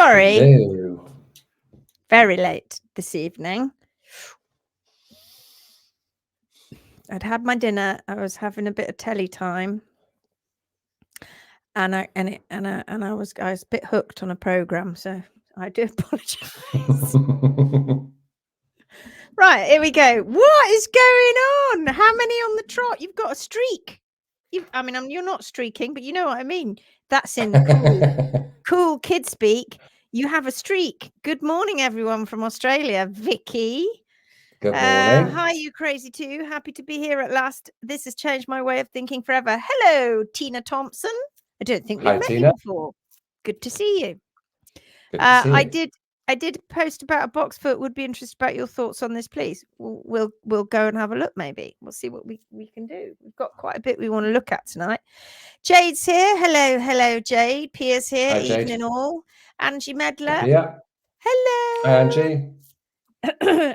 Sorry. Hello. Very late this evening. I'd had my dinner. I was having a bit of telly time. And I was a bit hooked on a program, so I do apologize. Right, here we go. What is going on? How many on the trot? You've got a streak. You're not streaking, but you know what I mean. That's in cool kid speak. You have a streak. Good morning, everyone from Australia. Vicky. Good morning. Hi, you crazy too. Happy to be here at last. This has changed my way of thinking forever. Hello, Tina Thompson. I don't think we've met you before. Good to see you. Good to see you. I did post about a box foot. Would be interested about your thoughts on this, please. We'll go and have a look. Maybe we'll see what we can do. We've got quite a bit we want to look at tonight. Jade's here. Hello, Jade. Piers here. Hi, Jade. Evening all. Angie Medler. Yeah. Hello. Hi, Angie.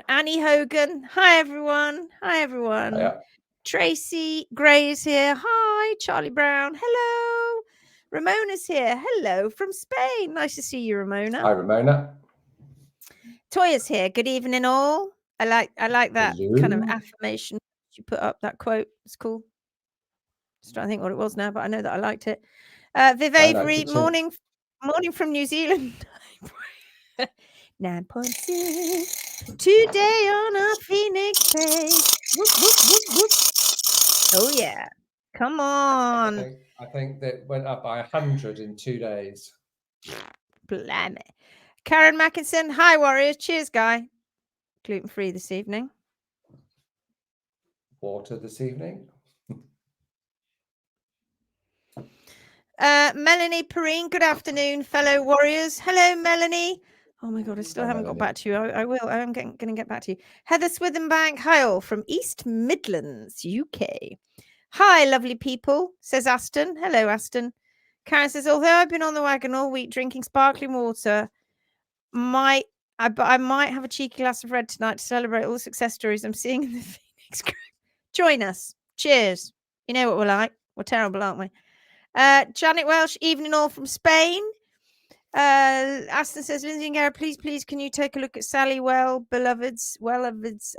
Annie Hogan. Hi, everyone. Hiya. Tracy Gray is here. Hi, Charlie Brown. Hello. Ramona's here. Hello from Spain. Nice to see you, Ramona. Hi, Ramona. Toya's here. Good evening, all. I like that kind of affirmation you put up. That quote. It's cool. Just trying to think what it was now, but I know that I liked it. Viv Avery, morning from New Zealand. 9.6 today on our Phoenix page. Whoop, whoop, whoop, whoop. Oh yeah, come on. I think that went up by 100 in 2 days. Blimey. Karen Mackinson, hi Warriors. Cheers, guy. Gluten-free this evening. Water this evening. Melanie Perrine, good afternoon, fellow warriors. Hello, Melanie. Oh my God, I still haven't got back to you. I will. I'm going to get back to you. Heather Swithenbank, hi all from East Midlands, UK. Hi, lovely people, says Aston. Hello, Aston. Karen says, although I've been on the wagon all week drinking sparkling water, I might have a cheeky glass of red tonight to celebrate all the success stories I'm seeing in the Phoenix group. Join us. Cheers. You know what we're like. We're terrible, aren't we? Janet Welsh, evening all from Spain. Aston says, Lindsay and Gary, please, can you take a look at Sally Beloved's,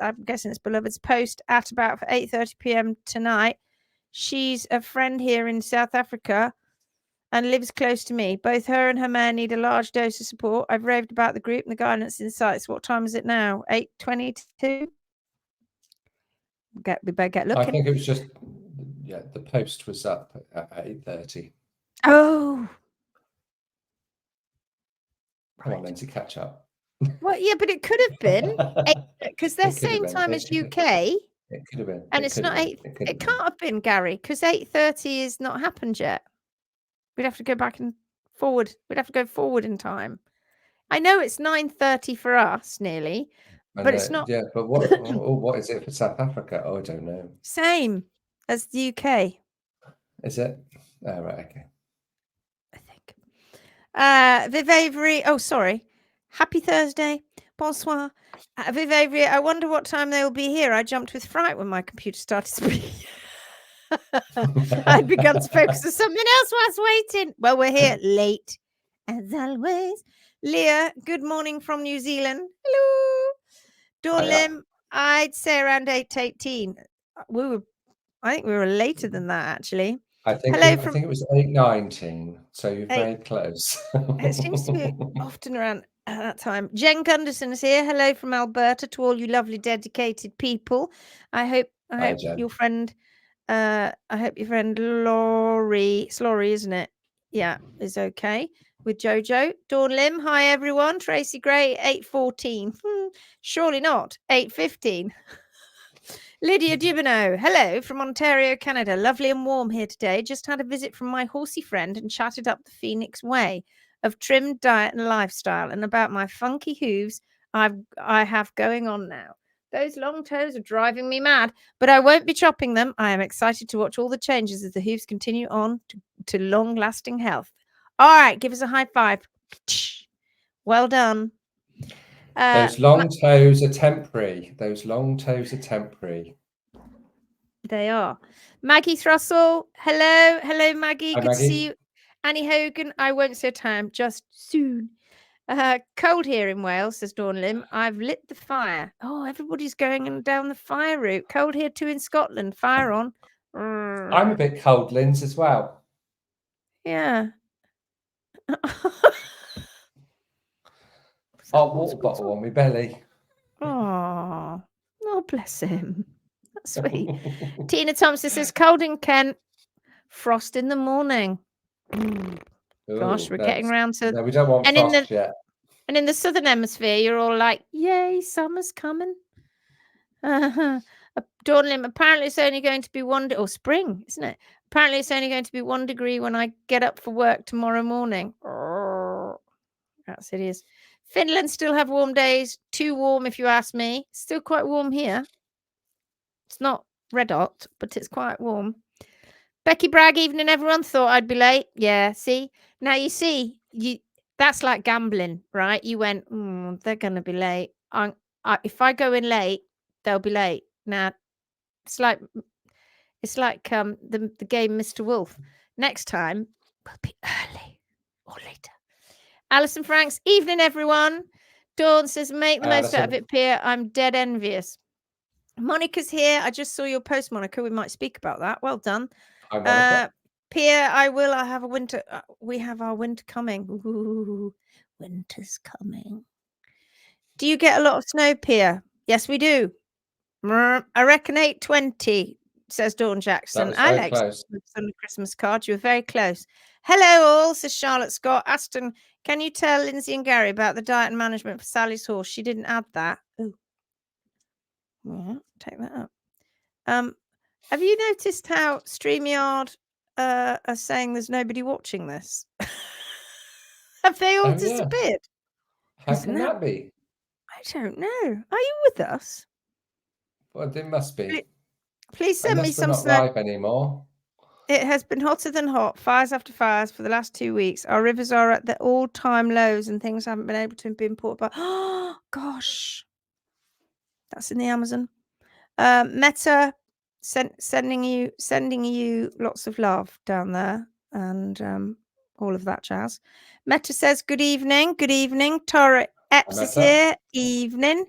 I'm guessing it's Beloved's post at about 8:30 p.m. tonight. She's a friend here in South Africa and lives close to me. Both her and her man need a large dose of support. I've raved about the group and the guidance insights. What time is it now? 8:22? We better get looking. I think it was just, the post was up at 8:30. Oh. Come on, Lindsay, catch up. Well, yeah, but it could have been because they're same time as UK. It could have been. And it's not 8. It can't have been, Gary, because 8:30 is not happened yet. We'd have to go back and forward. We'd have to go forward in time. I know it's 9:30 for us, nearly, but it's not. Yeah, but what is it for South Africa? Oh, I don't know. Same as the UK. Is it? Oh, right, okay. I think. Viv Avery. Oh, sorry. Happy Thursday. Bonsoir. Viv Avery, I wonder what time they will be here. I jumped with fright when my computer started speaking. I'd begun to focus on something else whilst waiting. Well, we're here late, as always. Leah, good morning from New Zealand. Hello. Dawn Lim, I'd say around 8:18. I think we were later than that, actually. I think it was 8:19, so you're very close. It seems to be often around that time. Jen Gunderson is here. Hello from Alberta to all you lovely, dedicated people. I hope your friend, Laurie, it's Laurie, isn't it? Yeah, is okay with Jojo. Dawn Lim, hi everyone. Tracy Gray, 8:14. Surely not 8:15. Lydia Dubino, hello from Ontario, Canada. Lovely and warm here today. Just had a visit from my horsey friend and chatted up the Phoenix way of trimmed diet and lifestyle and about my funky hooves I have going on now. Those long toes are driving me mad, but I won't be chopping them. I am excited to watch all the changes as the hooves continue on to long-lasting health. All right, give us a high five. Well done. Those long toes are temporary. Those long toes are temporary. They are. Maggie Thrussell. Hello, Maggie. Hi, Good to see you. Annie Hogan. I won't say time, just soon. Cold here in Wales, says Dawn Lim. I've lit the fire. Oh, everybody's going down the fire route. Cold here too in Scotland. Fire on. I'm a bit cold, Linz, as well. Yeah. Hot water bottle on my belly. Oh, bless him. That's sweet. Tina Thompson says, cold in Kent, frost in the morning. Gosh, we're getting around to... No, we don't want frost yet. And in the southern hemisphere, you're all like, yay, summer's coming. Dawn Lim, apparently it's only going to be or spring, isn't it? Apparently it's only going to be 1 degree when I get up for work tomorrow morning. That's it is. Finland still have warm days. Too warm, if you ask me. Still quite warm here. It's not red hot, but it's quite warm. Becky Bragg, evening, everyone. Thought I'd be late. Yeah, see? Now, you see, that's like gambling, right? You went, they're going to be late. If I go in late, they'll be late. Now, it's like the game Mr. Wolf. Next time, we'll be early or later. Alison Franks, evening, everyone. Dawn says, make the most out of it, Pia. I'm dead envious. Monica's here. I just saw your post, Monica. We might speak about that. Well done. Hi, Monica. Pia, I have a winter. We have our winter coming. Ooh, winter's coming. Do you get a lot of snow, Pia? Yes, we do. I reckon 8:20, says Dawn Jackson. I like on the Christmas card. You were very close. Hello, all, says Charlotte Scott. Aston, can you tell Lindsay and Gary about the diet and management for Sally's horse? She didn't add that. Oh, yeah, take that up. Have you noticed how StreamYard are saying there's nobody watching this? Have they all disappeared? How can that be? I don't know. Are you with us? Well, they must be. Please send me some snow. Not live anymore. It has been hotter than hot, fires after fires for the last 2 weeks. Our rivers are at the all-time lows and things haven't been able to be imported. But oh gosh, that's in the Amazon. Meta sending you lots of love down there and all of that jazz. Meta says good evening. Tara Epps is here. Evening.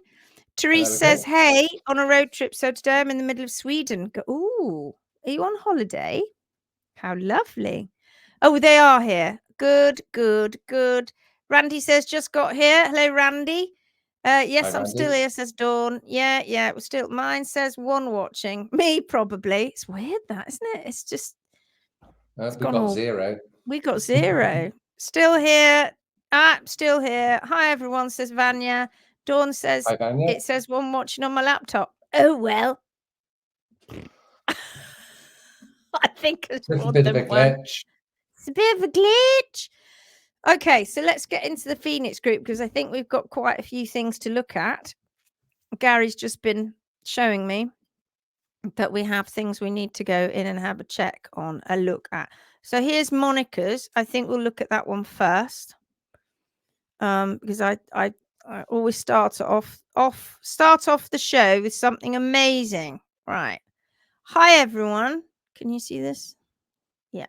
Therese says, hey, on a road trip. So today I'm in the middle of Sweden. Ooh, are you on holiday? How lovely. Oh, they are here. Good. Randy says, just got here. Hello, Randy. Yes, I'm still here, says Dawn. Yeah, we're still. Mine says one watching. Me, probably. It's weird, that, isn't it? It's just. We got zero. We got zero. Still here. Still here. Hi, everyone, says Vanya. Dawn says, hi, Vanya. It says one watching on my laptop. Oh, well. I think it's a bit of a glitch. It's a bit of a glitch. Okay, so let's get into the Phoenix group because I think we've got quite a few things to look at. Gary's just been showing me that we have things we need to go in and have a look at. So here's Monica's. I think we'll look at that one first. Because I always start off the show with something amazing. Right. Hi everyone. Can you see this? Yeah.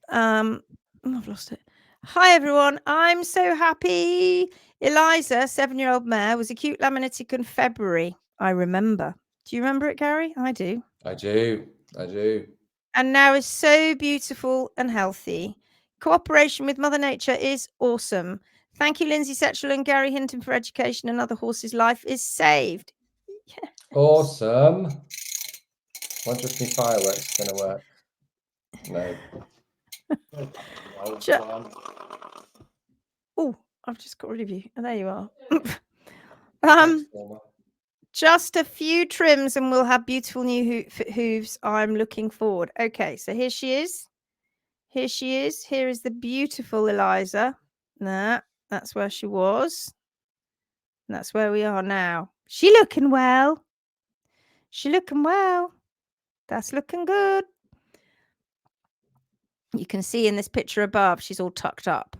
I've lost it. Hi everyone. I'm so happy. Eliza, 7-year-old mare, was acute laminitic in February. I remember. Do you remember it, Gary? I do. I do. And now is so beautiful and healthy. Cooperation with Mother Nature is awesome. Thank you, Lindsay Setchell and Gary Hinton, for education. Another horse's life is saved. Yes. Awesome. Wonder if my fireworks going to work. No. Oh, I've just got rid of you. Oh, there you are. Just a few trims and we'll have beautiful new hooves. I'm looking forward. Okay, so here she is. Here is the beautiful Eliza. That's where she was. And that's where we are now. She looking well. That's looking good. You can see in this picture above, she's all tucked up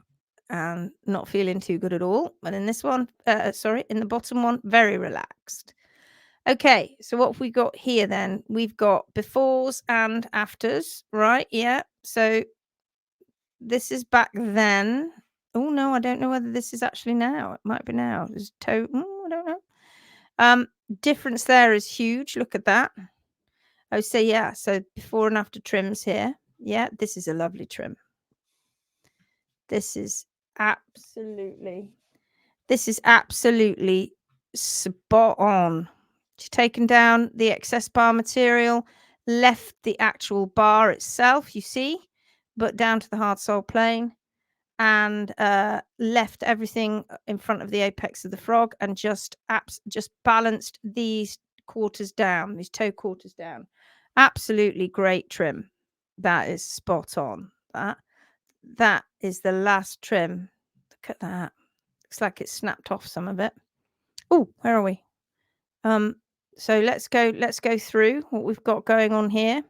and not feeling too good at all. But in this one, in the bottom one, very relaxed. Okay, so what have we got here then? We've got befores and afters, right? Yeah. So this is back then. Oh no, I don't know whether this is actually now. It might be now. There's toe. I don't know. Difference there is huge. Look at that. Oh, so yeah. So before and after trims here. Yeah, this is a lovely trim. This is absolutely spot on. She's taken down the excess bar material, left the actual bar itself, you see, but down to the hard sole plane, and left everything in front of the apex of the frog, and just balanced these quarters down, these toe quarters down. Absolutely great trim. That is spot on. That is the last trim. Look at that. Looks like it snapped off some of it. Oh, where are we? So let's go through what we've got going on here.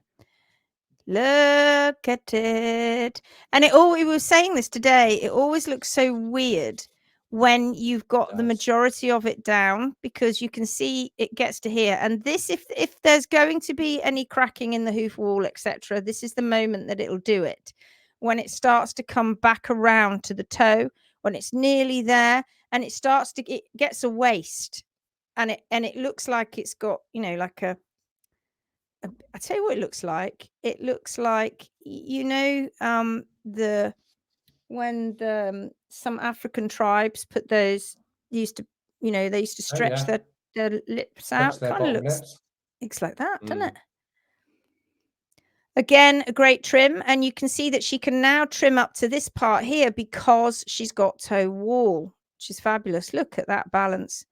Look at it. And we were saying this today, it always looks so weird when you've got the majority of it down, because you can see it gets to here. And this, if there's going to be any cracking in the hoof wall, etc., this is the moment that it'll do it. When it starts to come back around to the toe, when it's nearly there, and it gets a waist, and it looks like it's got, like I tell you what it looks like. It looks like, when some African tribes put those, they used to stretch their lips out. Kind of looks like that, doesn't it? Again, a great trim, and you can see that she can now trim up to this part here because she's got toe wall, which is fabulous. Look at that balance.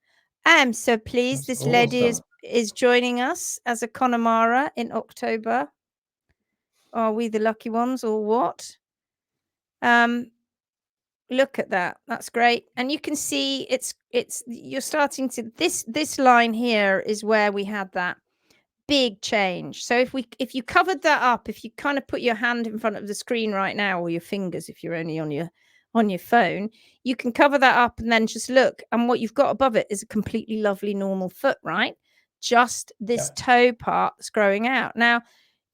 I'm so pleased this lady is joining us as a Connemara in October. Are we the lucky ones or what? Look at that. That's great. And you can see you're starting to, this line here is where we had that big change. So if you covered that up, if you kind of put your hand in front of the screen right now, or your fingers if you're only on your phone, you can cover that up and then just look, and what you've got above it is a completely lovely normal foot, right? Just this toe part that's growing out. Now,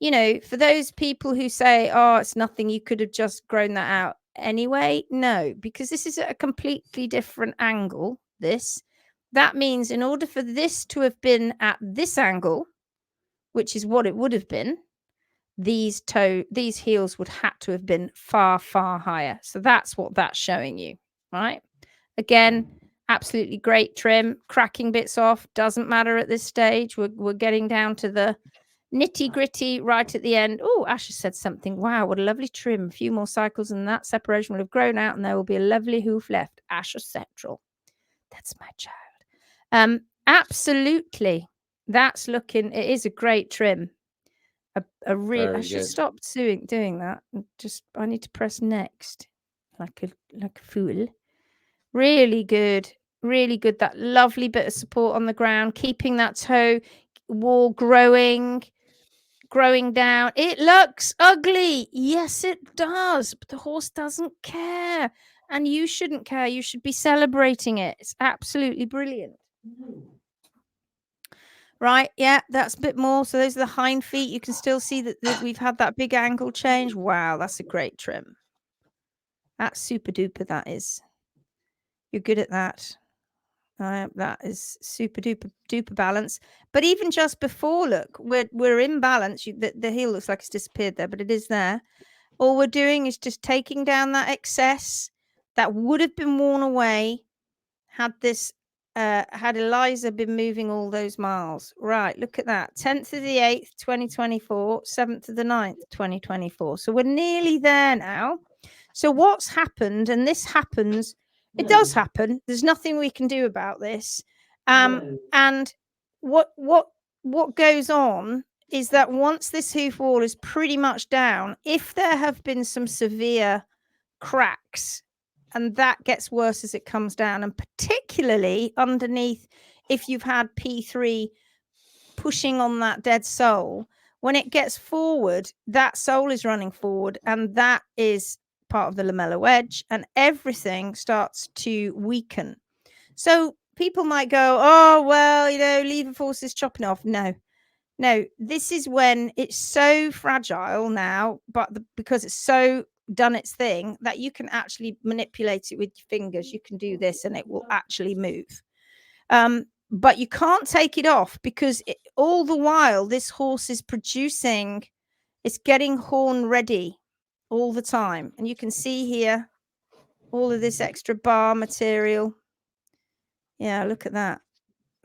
for those people who say, oh, it's nothing, you could have just grown that out anyway. No, because this is at a completely different angle. That means in order for this to have been at this angle, which is what it would have been, these heels would have to have been far, far higher. So that's what that's showing you, right? Again, absolutely great trim. Cracking bits off, doesn't matter at this stage. We're getting down to the nitty gritty right at the end. Oh, Ash has said something. Wow, what a lovely trim. A few more cycles and that separation will have grown out and there will be a lovely hoof left. Ash or Setchell. That's my child. Absolutely. That's looking, it is a great trim. I should stop doing that. I need to press next like a fool. Really good. Really good. That lovely bit of support on the ground, keeping that toe wall growing down. It looks ugly. Yes, it does. But the horse doesn't care. And you shouldn't care. You should be celebrating it. It's absolutely brilliant. Right, yeah, that's a bit more. So those are the hind feet. You can still see that we've had that big angle change. Wow, that's a great trim. That's super duper, that is. You're good at that. That is super duper balance. But even just before, look, we're in balance. The heel looks like it's disappeared there, but it is there. All we're doing is just taking down that excess that would have been worn away had Eliza been moving all those miles. Right, look at that. 10th of the 8th, 2024, 7th of the 9th, 2024. So we're nearly there now. So what's happened, and this happens, it does happen. There's nothing we can do about this. And what goes on is that once this hoof wall is pretty much down, if there have been some severe cracks, and that gets worse as it comes down, and particularly underneath, if you've had P3 pushing on that dead sole, when it gets forward, that sole is running forward, and that is part of the lamellar wedge, and everything starts to weaken. So people might go, oh, well, lever force is chopping off. No, this is when it's so fragile now, but because it's so done its thing, that you can actually manipulate it with your fingers. You can do this and it will actually move. But you can't take it off, because all the while this horse is producing, it's getting horn ready all the time. And you can see here all of this extra bar material. Yeah, look at that.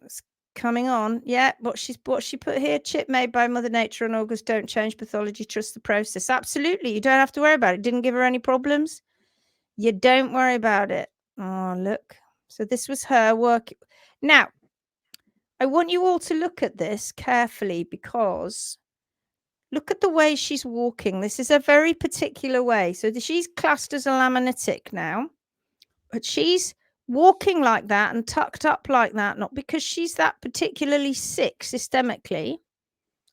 It's coming on. Yeah, what she put here: chip made by Mother Nature on August. Don't change pathology, trust the process. Absolutely, you don't have to worry about it. Didn't give her any problems. You don't worry about it. Oh, look. So this was her work. Now, I want you all to look at this carefully, because look at the way she's walking. This is a very particular way. So she's classed as a laminitic now, but she's walking like that and tucked up like that, not because she's that particularly sick systemically,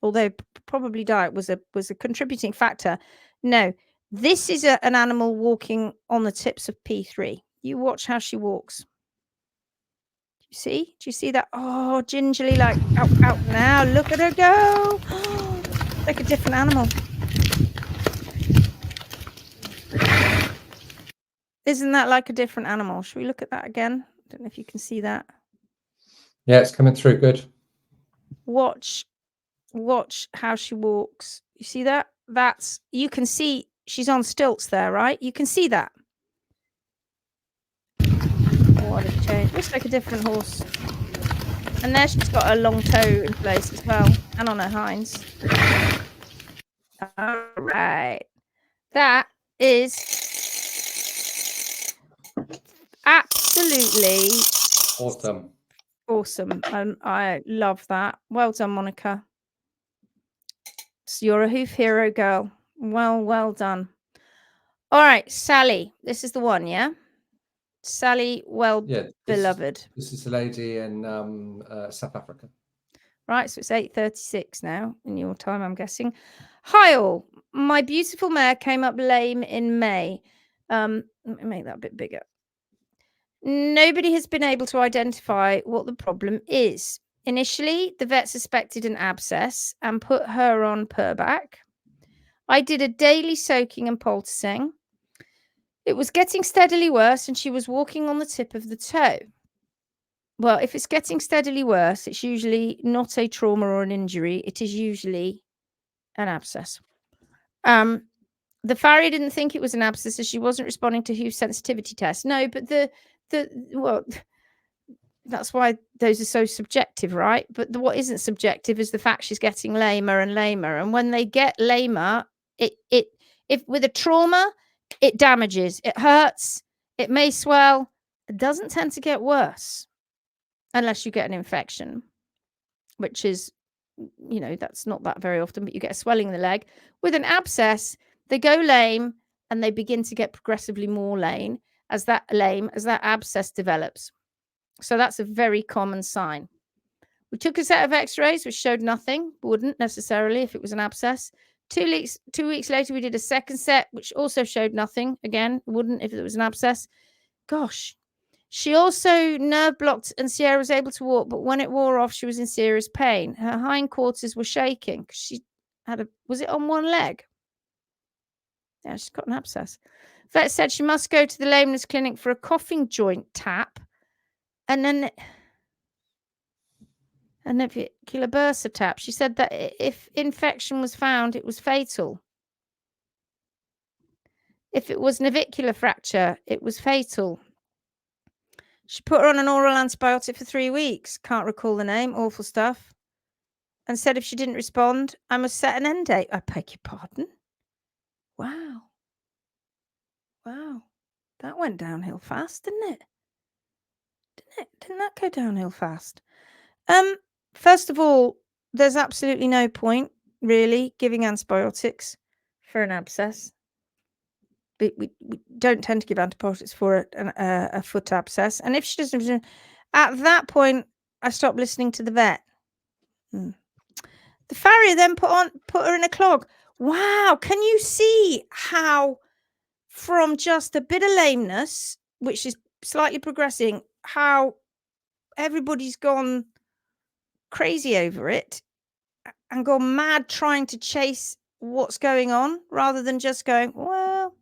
although probably diet was a contributing factor. No, this is an animal walking on the tips of P3. You watch how she walks. Do you see that? Oh, gingerly, like out now. Look at her go. Like a different animal. Isn't that like a different animal? Should we look at that again? I don't know if you can see that. Yeah, it's coming through good. Watch how she walks. You see that? You can see she's on stilts there, right? You can see that. What a change. Looks like a different horse. And there she's got a long toe in place as well, and on her hinds. All right. That is absolutely awesome. I love that. Well done, Monica. So you're a hoof hero, girl. Well done. All right, Sally. This is the one, yeah? Sally, beloved. This is the lady in South Africa. Right, so it's 8:36 now in your time, I'm guessing. Hi all. My beautiful mare came up lame in May. Let me make that a bit bigger. Nobody has been able to identify what the problem is. Initially, the vet suspected an abscess and put her on Purback. I did a daily soaking and poulticing. It was getting steadily worse, and she was walking on the tip of the toe. Well, if it's getting steadily worse, it's usually not a trauma or an injury. It is usually an abscess. The farrier didn't think it was an abscess, as she wasn't responding to hoof sensitivity tests. No, but that's why those are so subjective, right? But what isn't subjective is the fact she's getting lamer and lamer. And when they get lamer, if with a trauma, it damages, it hurts, it may swell. It doesn't tend to get worse unless you get an infection, which is, that's not that very often, but you get a swelling in the leg. With an abscess, they go lame and they begin to get progressively more lame as that abscess develops. So that's a very common sign. We took a set of x-rays which showed nothing, wouldn't necessarily if it was an abscess. 2 weeks later, we did a second set, which also showed nothing. Again, wouldn't if it was an abscess. Gosh. She also nerve blocked and Sierra was able to walk, but when it wore off, she was in serious pain. Her hindquarters were shaking. She was it on one leg? Yeah, she's got an abscess. Vet said she must go to the lameness clinic for a coughing joint tap and then a navicular bursa tap. She said that if infection was found, it was fatal. If it was navicular fracture, it was fatal. She put her on an oral antibiotic for 3 weeks. Can't recall the name. Awful stuff. And said if she didn't respond, I must set an end date. I beg your pardon. Wow. That went downhill fast, didn't it? Didn't that go downhill fast? First of all, there's absolutely no point really giving antibiotics for an abscess. We don't tend to give antibiotics for a foot abscess. And if she doesn't, at that point, I stopped listening to the vet. The farrier then put her in a clog. Wow, can you see how from just a bit of lameness, which is slightly progressing, how everybody's gone crazy over it and gone mad trying to chase what's going on rather than just going, well,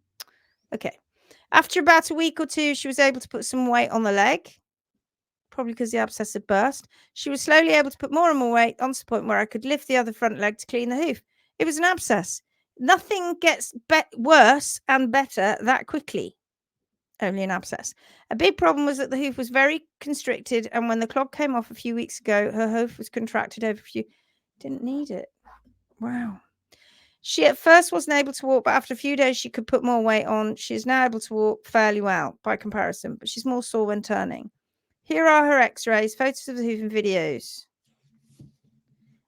Okay. After about a week or two, she was able to put some weight on the leg, probably because the abscess had burst. She was slowly able to put more and more weight on to the point where I could lift the other front leg to clean the hoof. It was an abscess. Nothing gets worse and better that quickly. Only an abscess. A big problem was that the hoof was very constricted, and when the clog came off a few weeks ago, her hoof was contracted over a few. Didn't need it. Wow. She at first wasn't able to walk, but after a few days, she could put more weight on. She is now able to walk fairly well by comparison, but she's more sore when turning. Here are her x-rays, photos of the hoof and videos.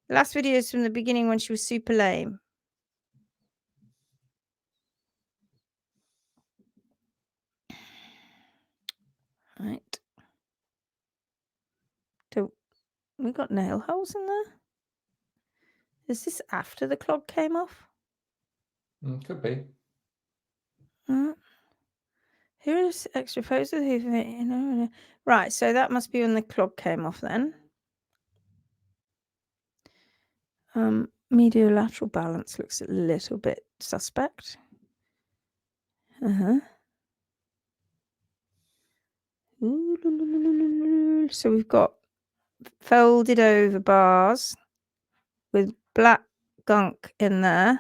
The last video is from the beginning when she was super lame. Right. So we got nail holes in there. Is this after the clog came off? Could be. Here is extra photos of the hoof. Right, so that must be when the clog came off then. Medial lateral balance looks a little bit suspect. So we've got folded over bars with black gunk in there.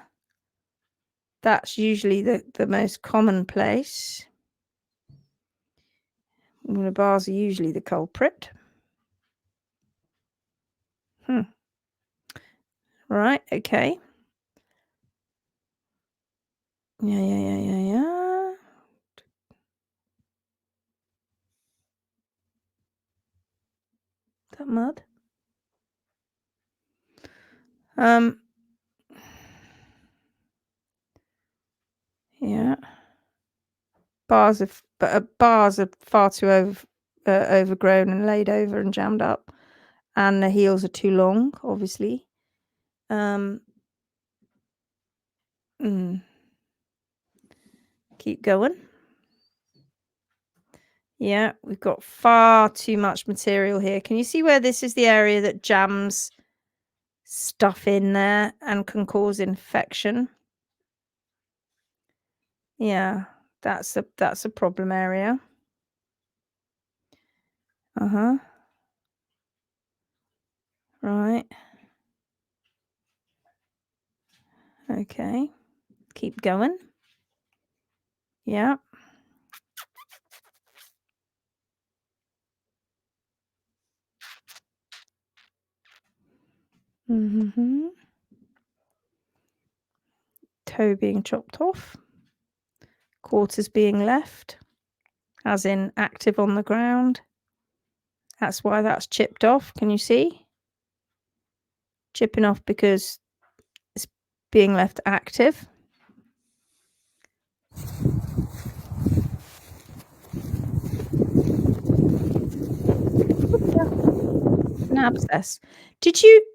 That's usually the most common place. The bars are usually the culprit. Right, okay. Yeah. That mud. Yeah. Bars are far too overgrown and laid over and jammed up, and the heels are too long, obviously. Keep going. Yeah, we've got far too much material here. Can you see where this is the area that jams stuff in there and can cause infection? Yeah, that's a problem area. Right. Okay. Keep going. Yeah. Toe being chopped off. Quarters being left, as in active on the ground. That's why that's chipped off. Can you see? Chipping off because it's being left active. An abscess. Did you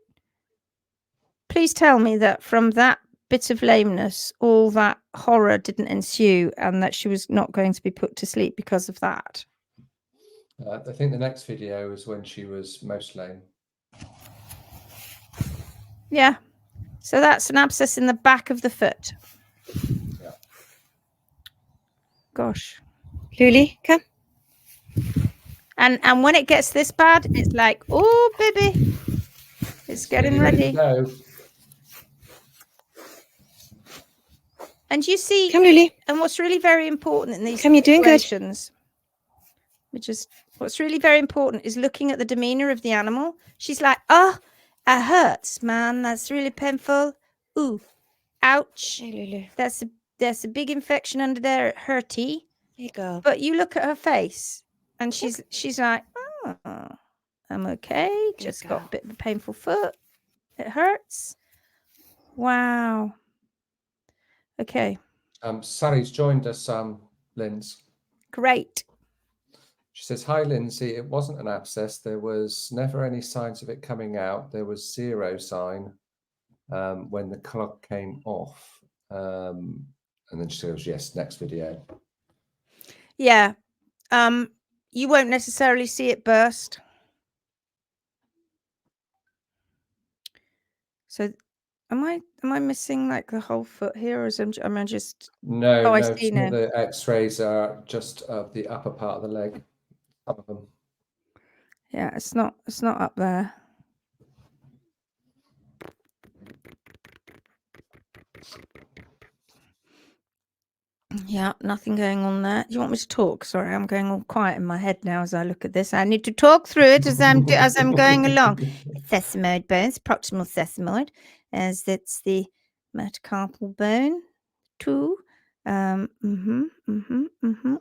please tell me that from that bit of lameness, all that horror didn't ensue and that she was not going to be put to sleep because of that? I think the next video was when she was most lame. Yeah. So that's an abscess in the back of the foot. Yeah. Gosh. Luli, come. And when it gets this bad, it's like, oh, baby, it's getting ready. To go. And you see, Come, Luli. and what's really very important in these Come, you're doing good. situations, what's really very important is looking at the demeanor of the animal. She's like, oh, it hurts, man. That's really painful. Ooh, ouch. Hey, Lulu. There's a big infection under there. It hurty. There you go. But you look at her face, and she's like, oh, I'm okay. Just got a bit of a painful foot. It hurts. Wow. Okay. Sally's joined us, Linz. Great. She says, hi, Lindsay. It wasn't an abscess. There was never any signs of it coming out. There was zero sign when the clog came off. And then she goes, yes, next video. Yeah. You won't necessarily see it burst. So Am I missing like the whole foot here, or am I just? No, Oh, I no, see some of now. the X-rays are just of the upper part of the leg. Some of them. Yeah, it's not up there. Yeah, nothing going on there. Do you want me to talk? Sorry, I'm going all quiet in my head now as I look at this. I need to talk through it as I'm going along. Sesamoid bones, proximal sesamoid, as it's the metacarpal bone. 2.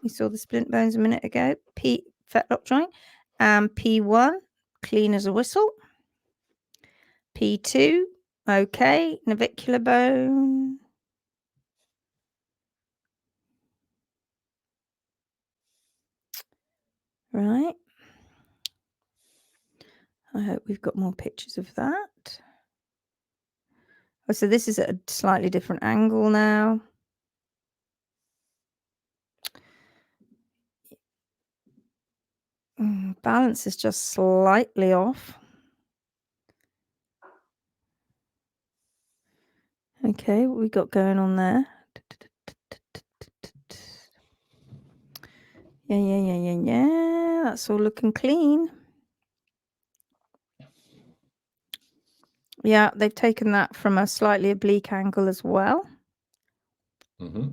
We saw the splint bones a minute ago. P fetlock joint. P1, clean as a whistle. P2, okay. Navicular bone. Right. I hope we've got more pictures of that. Oh, so this is at a slightly different angle now. Balance is just slightly off. Okay, what we got going on there? Yeah. That's all looking clean. Yeah, they've taken that from a slightly oblique angle as well. Mm-hmm.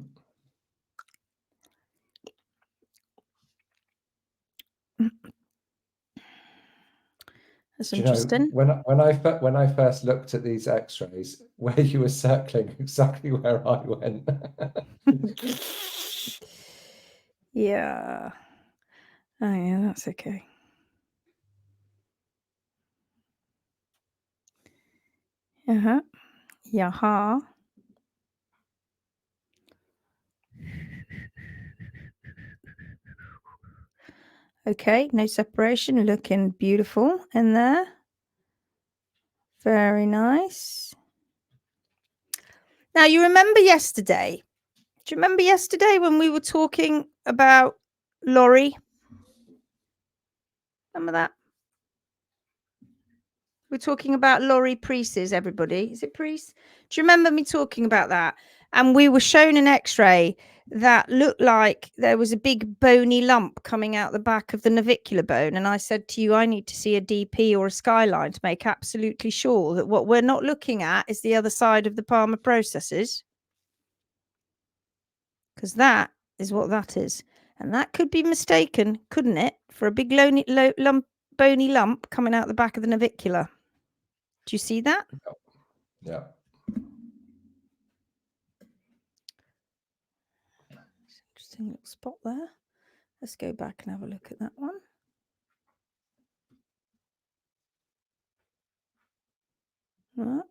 That's Do you know, interesting. when I first looked at these X-rays, where you were circling exactly where I went. Yeah. Oh yeah, that's okay. Yaha. Okay, no separation, looking beautiful in there. Very nice. Now, you remember yesterday? Do you remember yesterday when we were talking about Laurie? Remember that? We're talking about Laurie Priest's, everybody. Is it Priest? Do you remember me talking about that? And we were shown an X-ray that looked like there was a big bony lump coming out the back of the navicular bone. And I said to you, I need to see a DP or a skyline to make absolutely sure that what we're not looking at is the other side of the palmar processes. Because that is what that is. And that could be mistaken, couldn't it, for a big bony lump coming out the back of the navicular. Do you see that? Yeah. Interesting little spot there. Let's go back and have a look at that one. Right.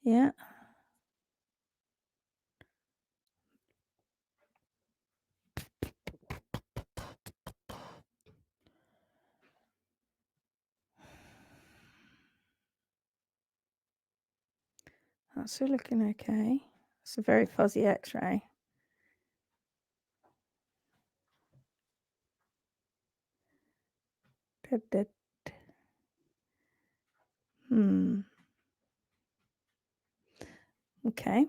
Yeah. That's all looking okay. It's a very fuzzy X-ray. Okay.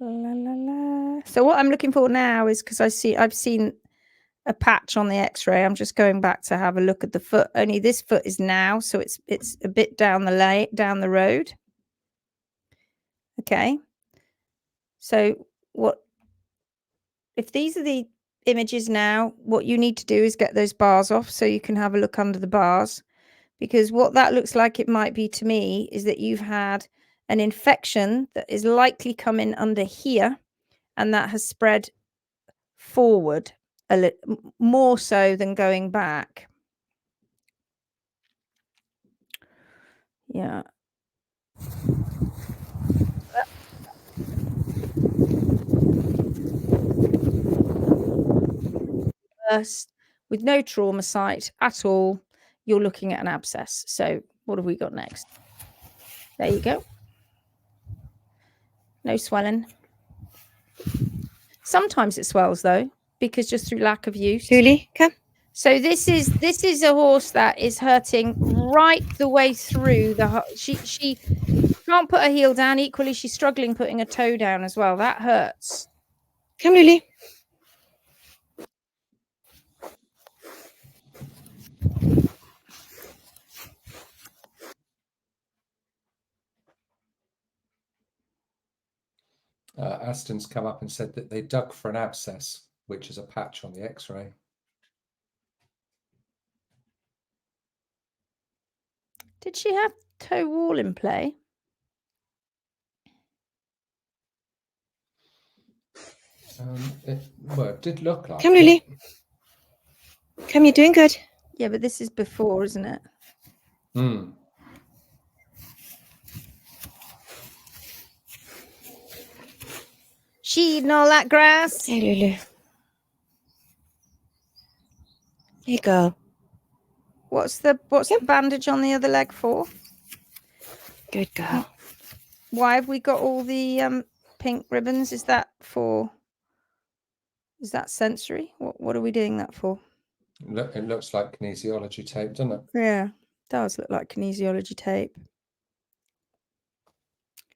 La, la, la. So what I'm looking for now is, because I've seen a patch on the X-ray. I'm just going back to have a look at the foot. Only this foot is now, so it's a bit down the road. Okay. So what if these are the images now? What you need to do is get those bars off so you can have a look under the bars, because what that looks like it might be to me is that you've had an infection that is likely coming under here, and that has spread forward a little more so than going back. Yeah. First, with no trauma site at all, you're looking at an abscess. So what have we got next? There you go. No swelling. Sometimes it swells though, because just through lack of use. Luli, come. So this is a horse that is hurting right the way through the. She can't put her heel down. Equally, she's struggling putting her toe down as well. That hurts. Come, Luli. Aston's come up and said that they dug for an abscess, which is a patch on the X-ray. Did she have toe wall in play? It did look like Come, it. Luli. Come, you're doing good. Yeah, but this is before, isn't it? Mm. She eating all that grass. Hey, Lulu. There you go. What's the bandage on the other leg for? Good girl. Why have we got all the pink ribbons? Is that sensory? What are we doing that for? It looks like kinesiology tape, doesn't it? Yeah, it does look like kinesiology tape.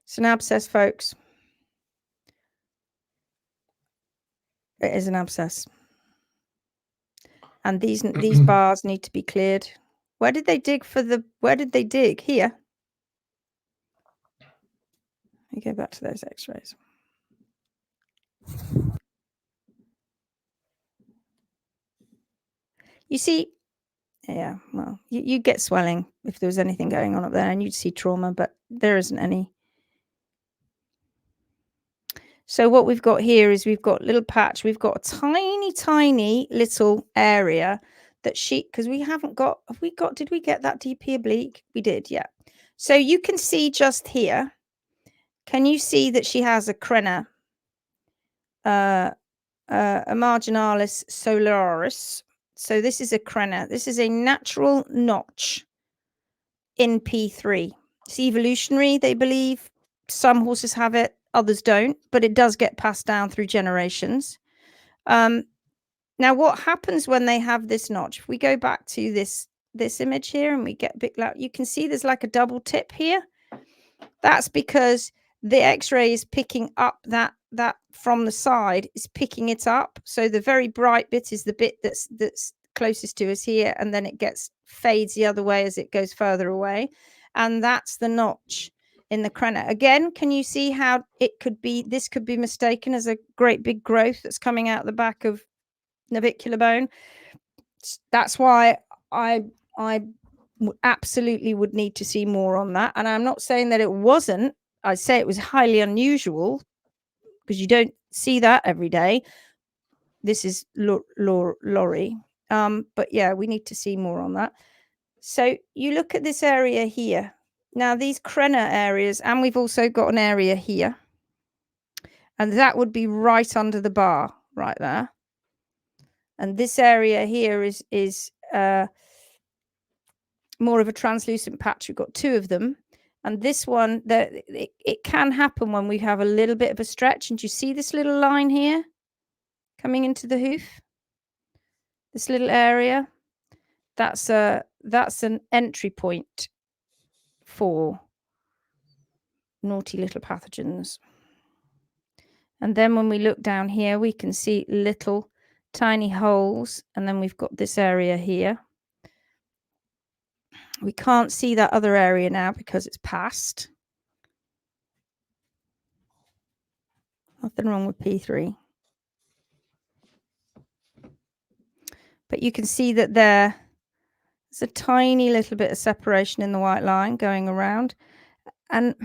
It's an abscess, folks. It is an abscess. And these bars need to be cleared. Where did they dig Here. Let me go back to those x-rays. You see, yeah, well, you get swelling if there was anything going on up there, and you'd see trauma, but there isn't any. So what we've got here is we've got a little patch. We've got a tiny, tiny little area that because we haven't got, did we get that DP oblique? We did, yeah. So you can see just here, can you see that she has a crenna, a marginalis solaris? So this is a crenna. This is a natural notch in P3. It's evolutionary, they believe. Some horses have it, others don't, but it does get passed down through generations. Now, what happens when they have this notch? If we go back to this image here and we get a bit loud, you can see there's like a double tip here. That's because the X-ray is picking up that from the side, is picking it up. So the very bright bit is the bit that's closest to us here, and then it fades the other way as it goes further away, and that's the notch in the crenna. Again, can you see how this could be mistaken as a great big growth that's coming out the back of navicular bone? That's why I absolutely would need to see more on that. And I'm not saying that it wasn't. I say it was highly unusual because you don't see that every day. This is Laurie. But yeah, we need to see more on that. So you look at this area here. Now these crenna areas, and we've also got an area here. And that would be right under the bar, right there. And this area here is more of a translucent patch. We've got two of them. And this one, it can happen when we have a little bit of a stretch. And do you see this little line here coming into the hoof? This little area? That's an entry point for naughty little pathogens. And then when we look down here, we can see little tiny holes. And then we've got this area here. We can't see that other area now because it's past. Nothing wrong with P3. But you can see that there's a tiny little bit of separation in the white line going around. And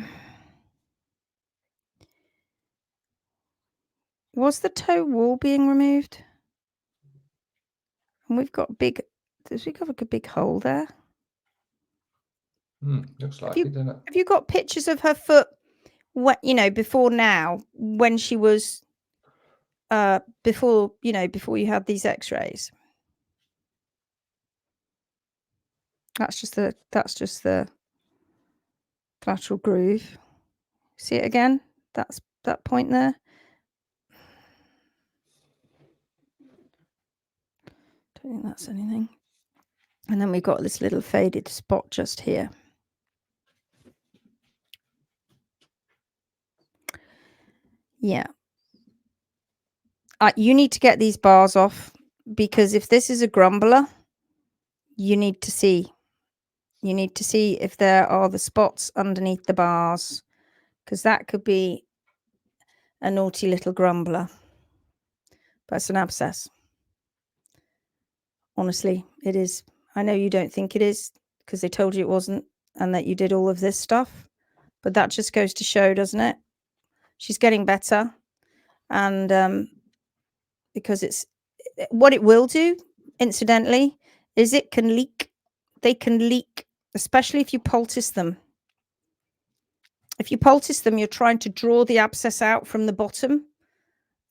was the toe wall being removed? And we've got a big hole there. Looks like it, doesn't it? Have you got pictures of her foot, before now, when she was, before you had these x-rays? That's just the collateral groove. See it again? That's that point there. Don't think that's anything. And then we've got this little faded spot just here. Yeah. You need to get these bars off, because if this is a grumbler, you need to see. You need to see if there are the spots underneath the bars, because that could be a naughty little grumbler. But it's an abscess. Honestly, it is. I know you don't think it is, because they told you it wasn't, and that you did all of this stuff. But that just goes to show, doesn't it? She's getting better. And because it's what it will do, incidentally, is it can leak. They can leak, especially if you poultice them. If you poultice them, you're trying to draw the abscess out from the bottom.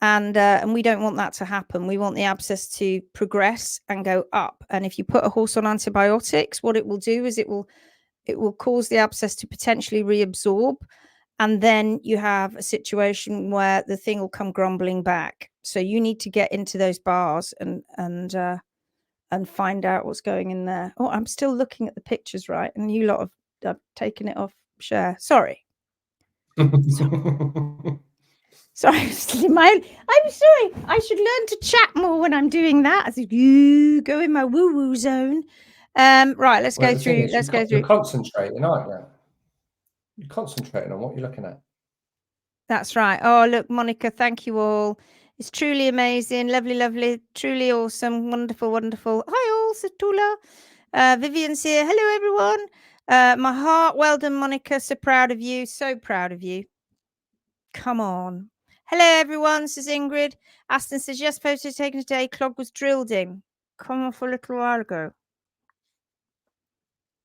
And we don't want that to happen. We want the abscess to progress and go up. And if you put a horse on antibiotics, what it will do is it will cause the abscess to potentially reabsorb. And then you have a situation where the thing will come grumbling back. So you need to get into those bars and find out what's going in there. Oh, I'm still looking at the pictures, right? And you lot have taken it off share. Sorry. Sorry, I'm sorry. I should learn to chat more when I'm doing that. I said, you go in my woo-woo zone. Right, let's go through. Let's go through. You're concentrating, aren't you? You're concentrating on what you're looking at. That's right. Oh, look, Monica, thank you all. It's truly amazing. Lovely, lovely. Truly awesome. Wonderful, wonderful. Hi all, Satula. Vivian's here. Hello, everyone. My heart. Well done, Monica. So proud of you. So proud of you. Come on. Hello, everyone, says Ingrid. Aston says, yes, photo taken today. Clog was drilled in. Come off a little while ago.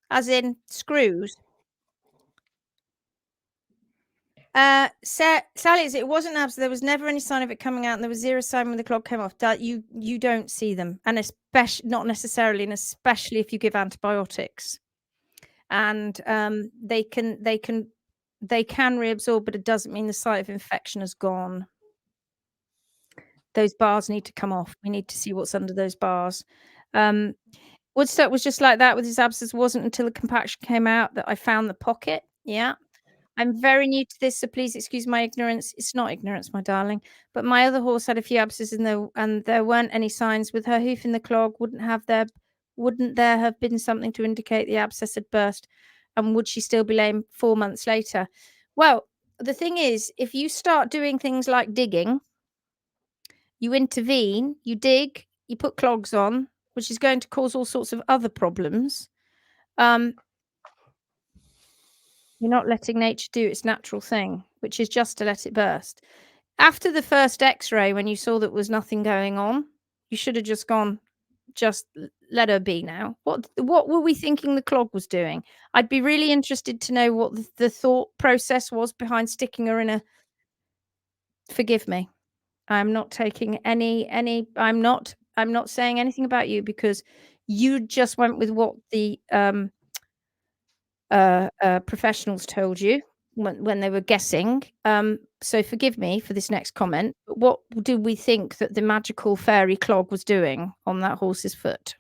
As in screws. Sally, it wasn't abscess. There was never any sign of it coming out, and there was zero sign when the clog came off. You don't see them, and especially not necessarily, and especially if you give antibiotics. And they can reabsorb, but it doesn't mean the site of infection has gone. Those bars need to come off. We need to see what's under those bars. Woodstock was just like that with his abscess. It wasn't until the compaction came out that I found the pocket. Yeah. I'm very new to this, so please excuse my ignorance. It's not ignorance, my darling. But my other horse had a few abscesses and there weren't any signs. With her hoof in the clog, wouldn't there have been something to indicate the abscess had burst? And would she still be lame 4 months later? Well, the thing is, if you start doing things like digging, you intervene, you dig, you put clogs on, which is going to cause all sorts of other problems. You're not letting nature do its natural thing, which is just to let it burst. After the first x-ray, when you saw that was nothing going on, you should have just gone, just let her be now. What were we thinking the clog was doing? I'd be really interested to know what the thought process was behind sticking her in a... Forgive me. I'm not taking any I'm not saying anything about you, because you just went with what the professionals told you when they were guessing. So forgive me for this next comment, but what do we think that the magical fairy clog was doing on that horse's foot?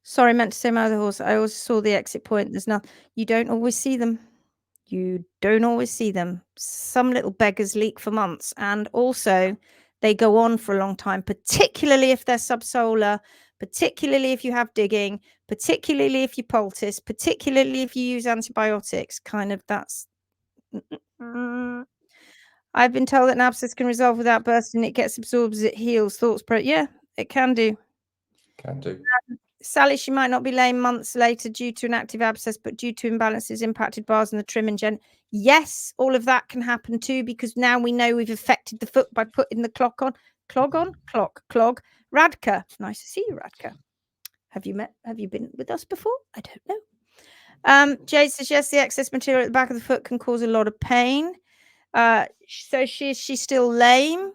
Sorry, I meant to say my other horse. I also saw the exit point. There's nothing. You don't always see them. You don't always see them. Some little beggars leak for months, and also they go on for a long time, particularly if they're subsolar, particularly if you have digging, particularly if you poultice, particularly if you use antibiotics. Kind of that's... I've been told that an abscess can resolve without bursting. It gets absorbed as it heals. Thoughts, yeah, it can do. Can do. Sally, she might not be lame months later due to an active abscess, but due to imbalances, impacted bars and the trim and gen. Yes, all of that can happen too, because now we know we've affected the foot by putting the clog. Radka, nice to see you, Radka. Have you been with us before? I don't know. Jade says yes, the excess material at the back of the foot can cause a lot of pain. So she's still lame.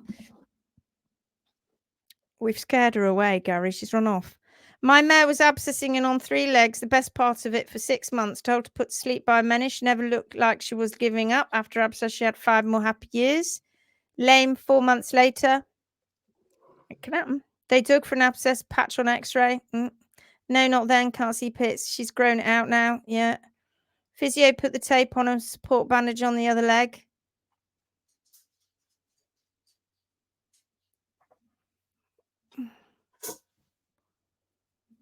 We've scared her away, Gary. She's run off. My mare was abscessing and on 3 legs, the best part of it for 6 months. Told to put to sleep by a Menish. She never looked like she was giving up. After abscess, she had 5 more happy years. Lame 4 months later. It can happen. They dug for an abscess, patch on x-ray. No, not then. Can't see pits. She's grown it out now. Yeah. Physio put the tape on a support bandage on the other leg.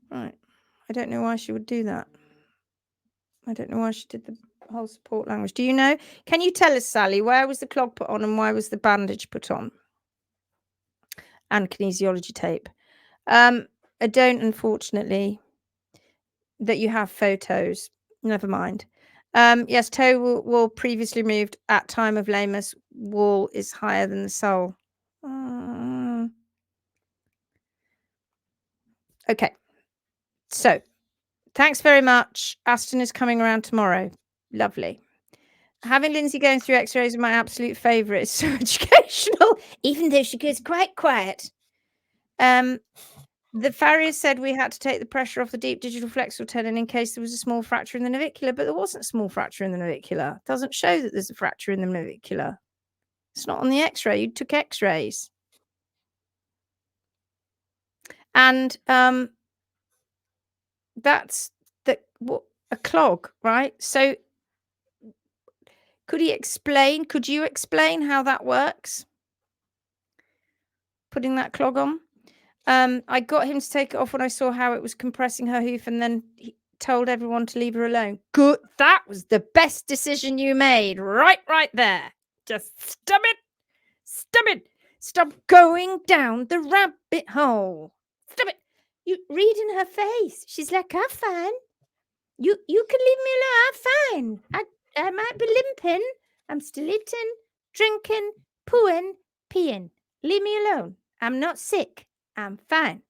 Right. I don't know why she would do that. I don't know why she did the whole support language. Do you know? Can you tell us, Sally, where was the clog put on and why was the bandage put on? And kinesiology tape. I don't, unfortunately, that you have photos. Never mind. Yes, toe wall previously removed at time of lameness. Wall is higher than the sole. Okay. So, thanks very much. Aston is coming around tomorrow. Lovely. Having Lindsay going through x-rays is my absolute favourite. It's so educational, even though she goes quite quiet. The farrier said we had to take the pressure off the deep digital flexor tendon in case there was a small fracture in the navicular, but there wasn't a small fracture in the navicular. It doesn't show that there's a fracture in the navicular. It's not on the x-ray. You took x-rays. And that's a clog, right? So could you explain how that works? Putting that clog on? I got him to take it off when I saw how it was compressing her hoof, and then he told everyone to leave her alone. Good. That was the best decision you made. Right there. Just stop it. Stop it. Stop going down the rabbit hole. Stop it. You read in her face. She's like, I'm fine. You can leave me alone. I'm fine. I might be limping. I'm still eating, drinking, pooing, peeing. Leave me alone. I'm not sick. I'm fine.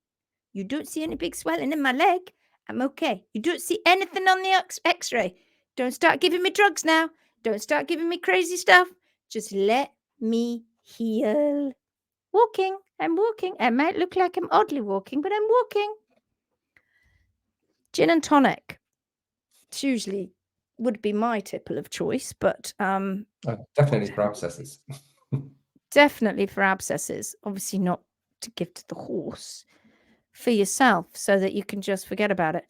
You don't see any big swelling in my leg. I'm okay. You don't see anything on the x-ray. Don't start giving me drugs now. Don't start giving me crazy stuff. Just let me heal. Walking. I'm walking. I might look like I'm oddly walking, but I'm walking. Gin and tonic. It's usually would be my tipple of choice, but definitely for abscesses. Definitely for abscesses. Obviously not to give to the horse. For yourself, so that you can just forget about it.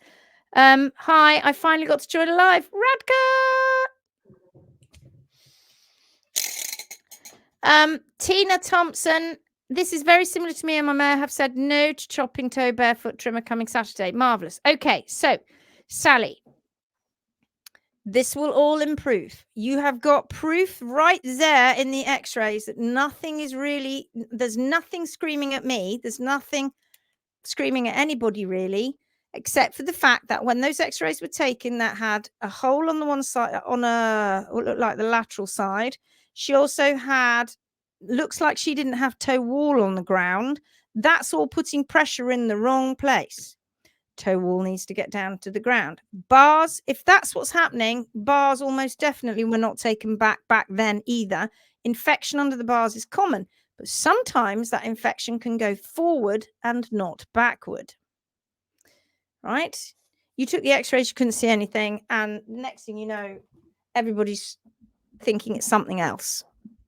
Hi, I finally got to join live. Radka! Tina Thompson. This is very similar to me and my mare have said no to chopping toe barefoot trimmer coming Saturday. Marvellous. Okay, so Sally, this will all improve. You have got proof right there in the x-rays that there's nothing screaming at me. There's nothing screaming at anybody really, except for the fact that when those x-rays were taken, that had a hole on the one side, what looked like the lateral side. She also had, looks like she didn't have toe wall on the ground. That's all putting pressure in the wrong place. Toe wall needs to get down to the ground. Bars, if that's what's happening, bars almost definitely were not taken back then either. Infection under the bars is common, but sometimes that infection can go forward and not backward. Right? You took the x-rays, you couldn't see anything, and next thing you know, everybody's thinking it's something else,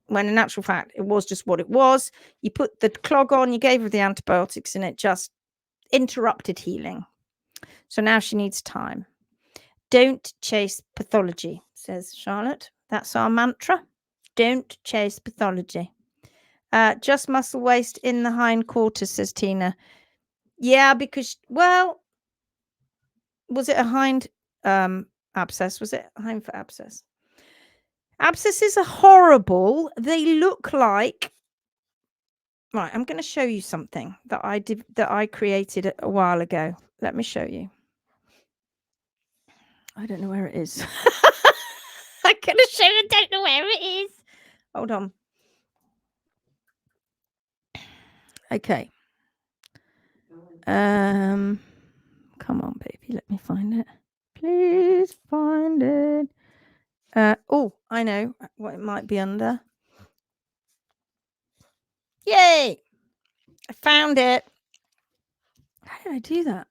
when in actual fact, it was just what it was. You put the clog on, you gave her the antibiotics, and it just interrupted healing. So now she needs time. Don't chase pathology, says Charlotte. That's our mantra. Don't chase pathology. Just muscle waste in the hindquarters, says Tina. Yeah, because, well, was it a hind abscess? Was it a hindfoot abscess? Abscesses are horrible. They look like... Right, I'm going to show you something that I created a while ago. Let me show you. I don't know where it is. I'm going to show you. I don't know where it is. Hold on. Okay. Come on, baby. Let me find it. Please find it. Oh, I know what it might be under. Yay! I found it. How did I do that?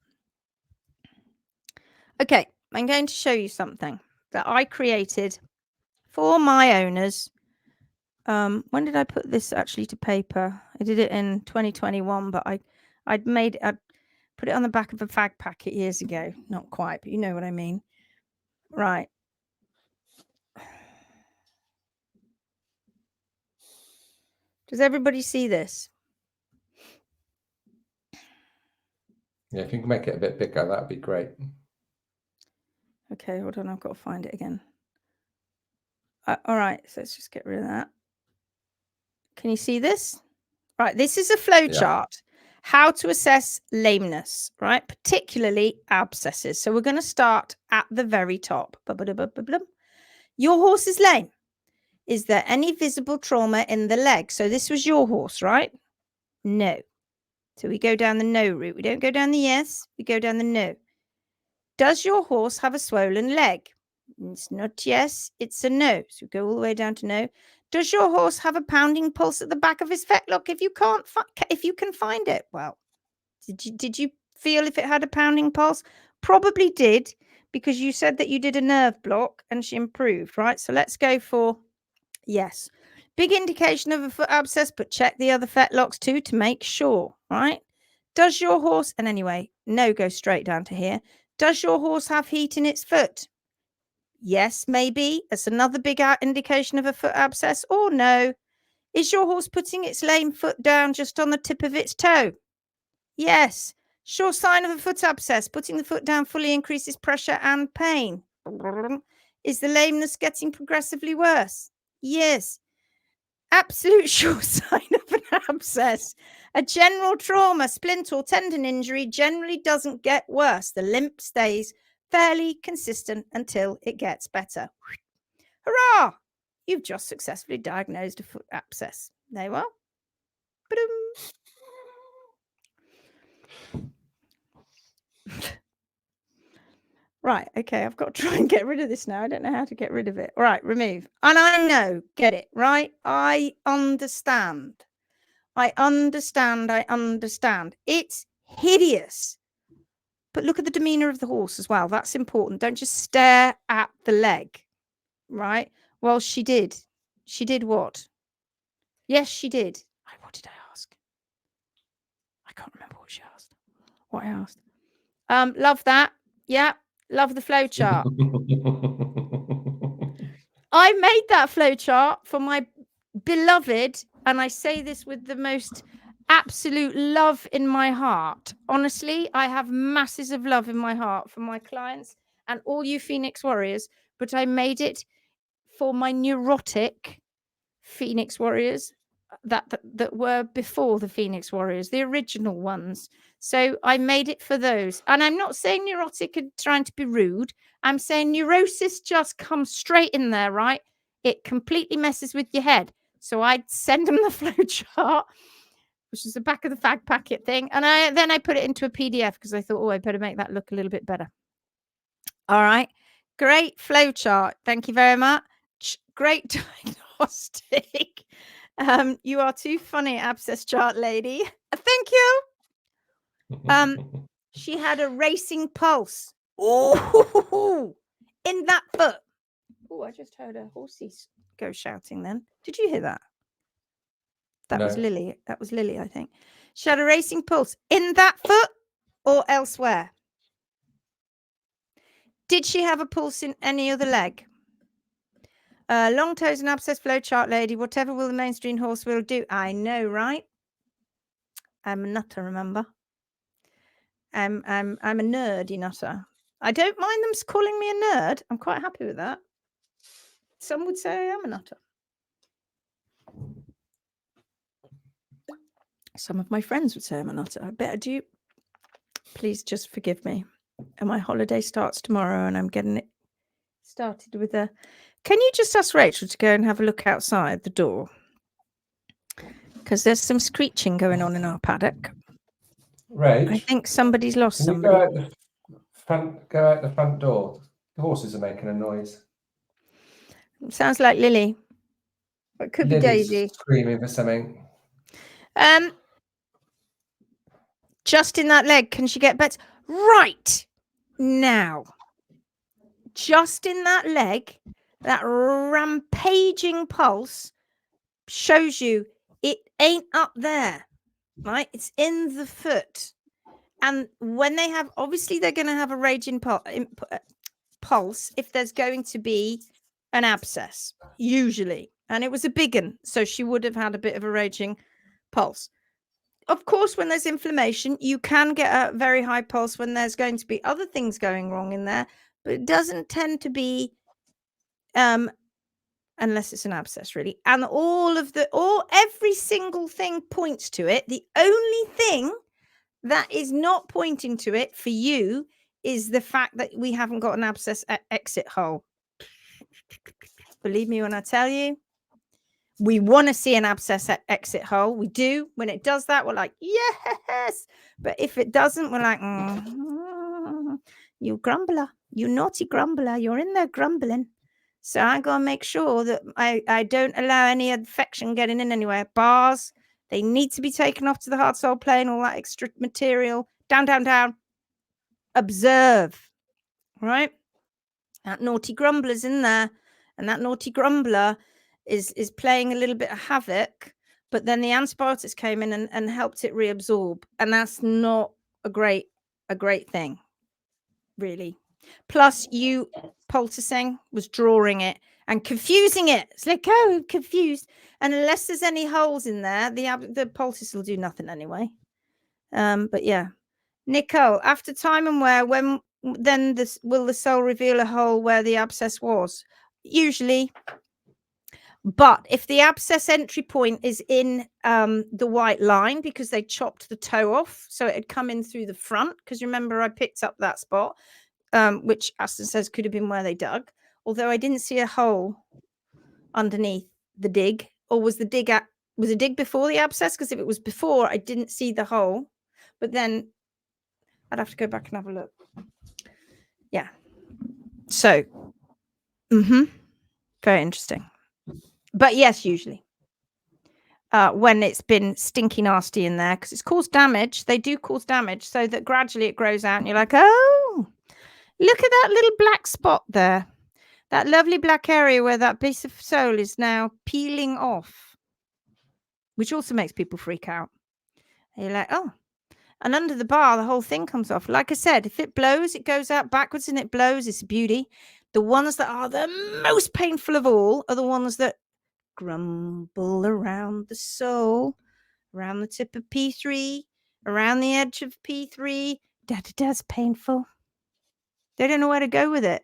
Okay, I'm going to show you something that I created for my owners. When did I put this actually to paper? I did it in 2021, but I'd put it on the back of a fag packet years ago. Not quite, but you know what I mean. Right. Does everybody see this? Yeah, if you can make it a bit bigger, that'd be great. Okay, hold on. I've got to find it again. All right, so let's just get rid of that. Can you see this? Right, this is a flow chart. How to assess lameness, right? Particularly abscesses. So we're going to start at the very top. Your horse is lame. Is there any visible trauma in the leg? So this was your horse, right? No. So we go down the no route. We don't go down the yes. We go down the no. Does your horse have a swollen leg? It's not yes. It's a no. So we go all the way down to no. Does your horse have a pounding pulse at the back of his fetlock? If you can find it, well, did you feel if it had a pounding pulse? Probably did, because you said that you did a nerve block and she improved, right? So let's go for yes. Big indication of a foot abscess, but check the other fetlocks too to make sure, right? Does your horse, and anyway, no, go straight down to here. Does your horse have heat in its foot? Yes, maybe. That's another big indication of a foot abscess. Or no. Is your horse putting its lame foot down just on the tip of its toe? Yes. Sure sign of a foot abscess. Putting the foot down fully increases pressure and pain. Is the lameness getting progressively worse? Yes. Absolute sure sign of an abscess. A general trauma, splint or tendon injury generally doesn't get worse. The limp stays fairly consistent until it gets better. Hurrah! You've just successfully diagnosed a foot abscess. There you are. Right, okay, I've got to try and get rid of this now. I don't know how to get rid of it. All right, remove. And I know, get it, right? I understand. I understand. It's hideous. But look at the demeanor of the horse as well. That's important. Don't just stare at the leg, right? Well, she did. She did what? Yes, she did. What did I ask? I can't remember what she asked. What I asked. Love that. Yeah. Love the flow chart. I made that flow chart for my beloved, and I say this with the most absolute love in my heart. Honestly, I have masses of love in my heart for my clients and all you Phoenix Warriors, but I made it for my neurotic Phoenix Warriors that were before the Phoenix Warriors, the original ones. So I made it for those. And I'm not saying neurotic and trying to be rude. I'm saying neurosis just comes straight in there, right? It completely messes with your head. So I'd send them the flow chart, which is the back of the fag packet thing. And then I put it into a PDF because I thought, oh, I better make that look a little bit better. All right. Great flow chart. Thank you very much. Great diagnostic. You are too funny, abscess chart lady. Thank you. She had a racing pulse. Oh, in that foot. Oh, I just heard a horsey go shouting then. Did you hear that? That was Lily. That was Lily, I think. She had a racing pulse in that foot or elsewhere. Did she have a pulse in any other leg? Long toes and abscess flow chart lady. Whatever will the mainstream horse will do. I know, right? I'm a nutter, remember? I'm a nerdy nutter. I don't mind them calling me a nerd. I'm quite happy with that. Some would say I am a nutter. Some of my friends would say I'm a nutter. I better do. Please just forgive me. And my holiday starts tomorrow and I'm getting it started with a... Can you just ask Rachel to go and have a look outside the door? Because there's some screeching going on in our paddock. Rach, I think somebody's lost can somebody. Go out the front door. The horses are making a noise. It sounds like Lily. It could Lily's be Daisy. Screaming for something. Just in that leg, can she get better? Right now. just in that leg, that rampaging pulse shows you it ain't up there, right? It's in the foot. And when they have, obviously they're going to have a raging pulse if there's going to be an abscess, usually. And it was a big one, so she would have had a bit of a raging pulse. Of course, when there's inflammation, you can get a very high pulse when there's going to be other things going wrong in there, but it doesn't tend to be unless it's an abscess, really. And every single thing points to it. The only thing that is not pointing to it for you is the fact that we haven't got an abscess exit hole. Believe me when I tell you, we want to see an abscess exit hole. We do. When it does that, we're like, yes. But if it doesn't, we're like, you grumbler, you naughty grumbler. You're in there grumbling. So I got to make sure that I don't allow any infection getting in anywhere. Bars, they need to be taken off to the hard sole plane, all that extra material. Down, down, down. Observe, right? That naughty grumbler's in there. And that naughty grumbler is playing a little bit of havoc. But then the antibiotics came in and helped it reabsorb. And that's not a great thing, really. Plus, you poulticing was drawing it and confusing it. It's like, oh, confused. And unless there's any holes in there, the poultice will do nothing anyway. But yeah, Nicole, after time and wear, when then will the sole reveal a hole where the abscess was? Usually. But if the abscess entry point is in the white line because they chopped the toe off, so it had come in through the front, because remember I picked up that spot, which Aston says could have been where they dug, although I didn't see a hole underneath the dig. Or was a dig before the abscess? Because if it was before, I didn't see the hole. But then I'd have to go back and have a look. Yeah. So, very interesting. But yes, usually. When it's been stinky nasty in there, because it's caused damage. They do cause damage, so that gradually it grows out and you're like, oh, look at that little black spot there. That lovely black area where that piece of sole is now peeling off, which also makes people freak out. And you're like, oh. And under the bar, the whole thing comes off. Like I said, if it blows, it goes out backwards and it blows. It's a beauty. The ones that are the most painful of all are the ones that grumble around the sole, around the tip of P3, around the edge of P3. That's painful. They don't know where to go with it.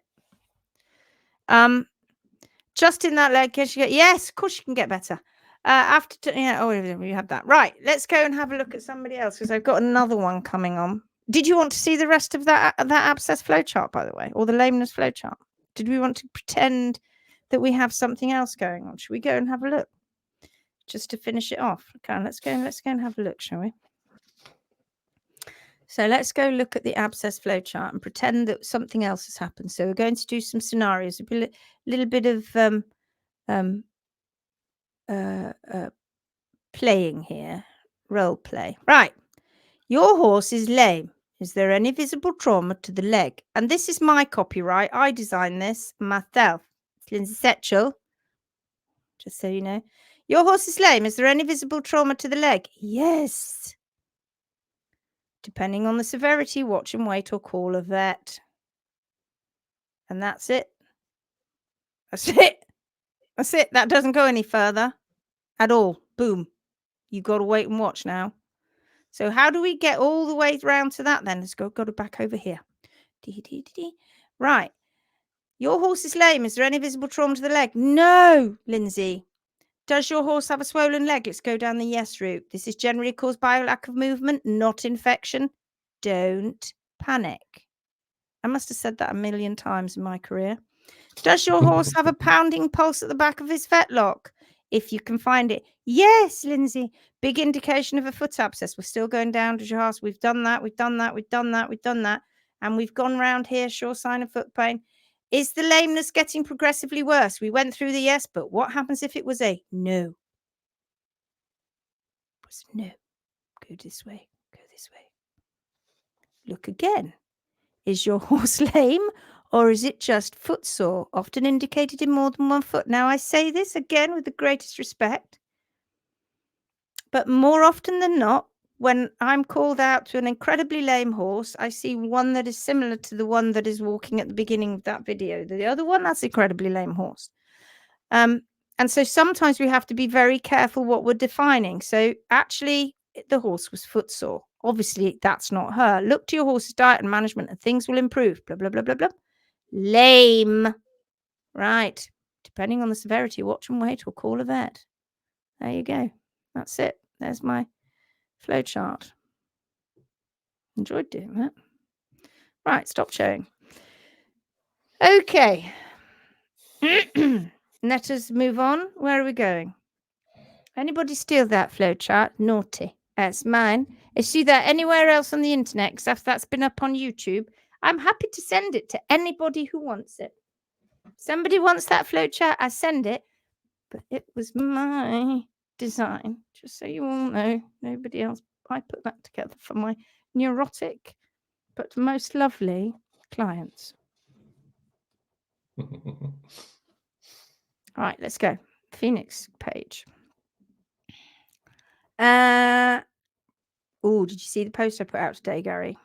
Just in that leg, yes, of course you can get better. We have that. Right, let's go and have a look at somebody else, because I've got another one coming on. Did you want to see the rest of that abscess flowchart, by the way, or the lameness flowchart? Did we want to pretend that we have something else going on? Should we go and have a look, just to finish it off? Okay, let's go and have a look, shall we? So let's go look at the abscess flowchart and pretend that something else has happened. So we're going to do some scenarios, a little bit of playing here, role play. Right, your horse is lame. Is there any visible trauma to the leg? And this is my copyright. I designed this myself. It's Lindsay Setchell. Just so you know. Your horse is lame. Is there any visible trauma to the leg? Yes. Depending on the severity, watch and wait or call a vet. And that's it. That's it. That's it. That doesn't go any further at all. Boom. You got to wait and watch now. So how do we get all the way around to that then? Let's go back over here. Right. Your horse is lame. Is there any visible trauma to the leg? No, Lindsay. Does your horse have a swollen leg? Let's go down the yes route. This is generally caused by a lack of movement, not infection. Don't panic. I must have said that a million times in my career. Does your horse have a pounding pulse at the back of his fetlock? If you can find it. Yes, Lindsay. Big indication of a foot abscess. We're still going down to your horse. We've done that. We've done that. We've done that. We've done that. And we've gone round here. Sure sign of foot pain. Is the lameness getting progressively worse? We went through the yes, but what happens if it was a no? It was no. Go this way. Go this way. Look again. Is your horse lame Or is it just footsore, often indicated in more than one foot? Now, I say this again with the greatest respect, but more often than not, when I'm called out to an incredibly lame horse, I see one that is similar to the one that is walking at the beginning of that video. The other one, that's incredibly lame horse. And so sometimes we have to be very careful what we're defining. So actually, the horse was footsore. Obviously, that's not her. Look to your horse's diet and management and things will improve. Blah, blah, blah, blah, blah. Lame. Right. Depending on the severity, watch and wait or call a vet. There you go. That's it. There's my flowchart. Enjoyed doing that. Right. Stop showing. Okay. Let us move on. Where are we going? Anybody steal that flowchart? Naughty. That's mine. Is she there anywhere else on the internet? Because if that's been up on YouTube, I'm happy to send it to anybody who wants it. Somebody wants that flowchart, I send it. But it was my design, just so you all know. Nobody else. I put that together for my neurotic but most lovely clients. All right, let's go. Phoenix page. Oh, did you see the post I put out today, Gary?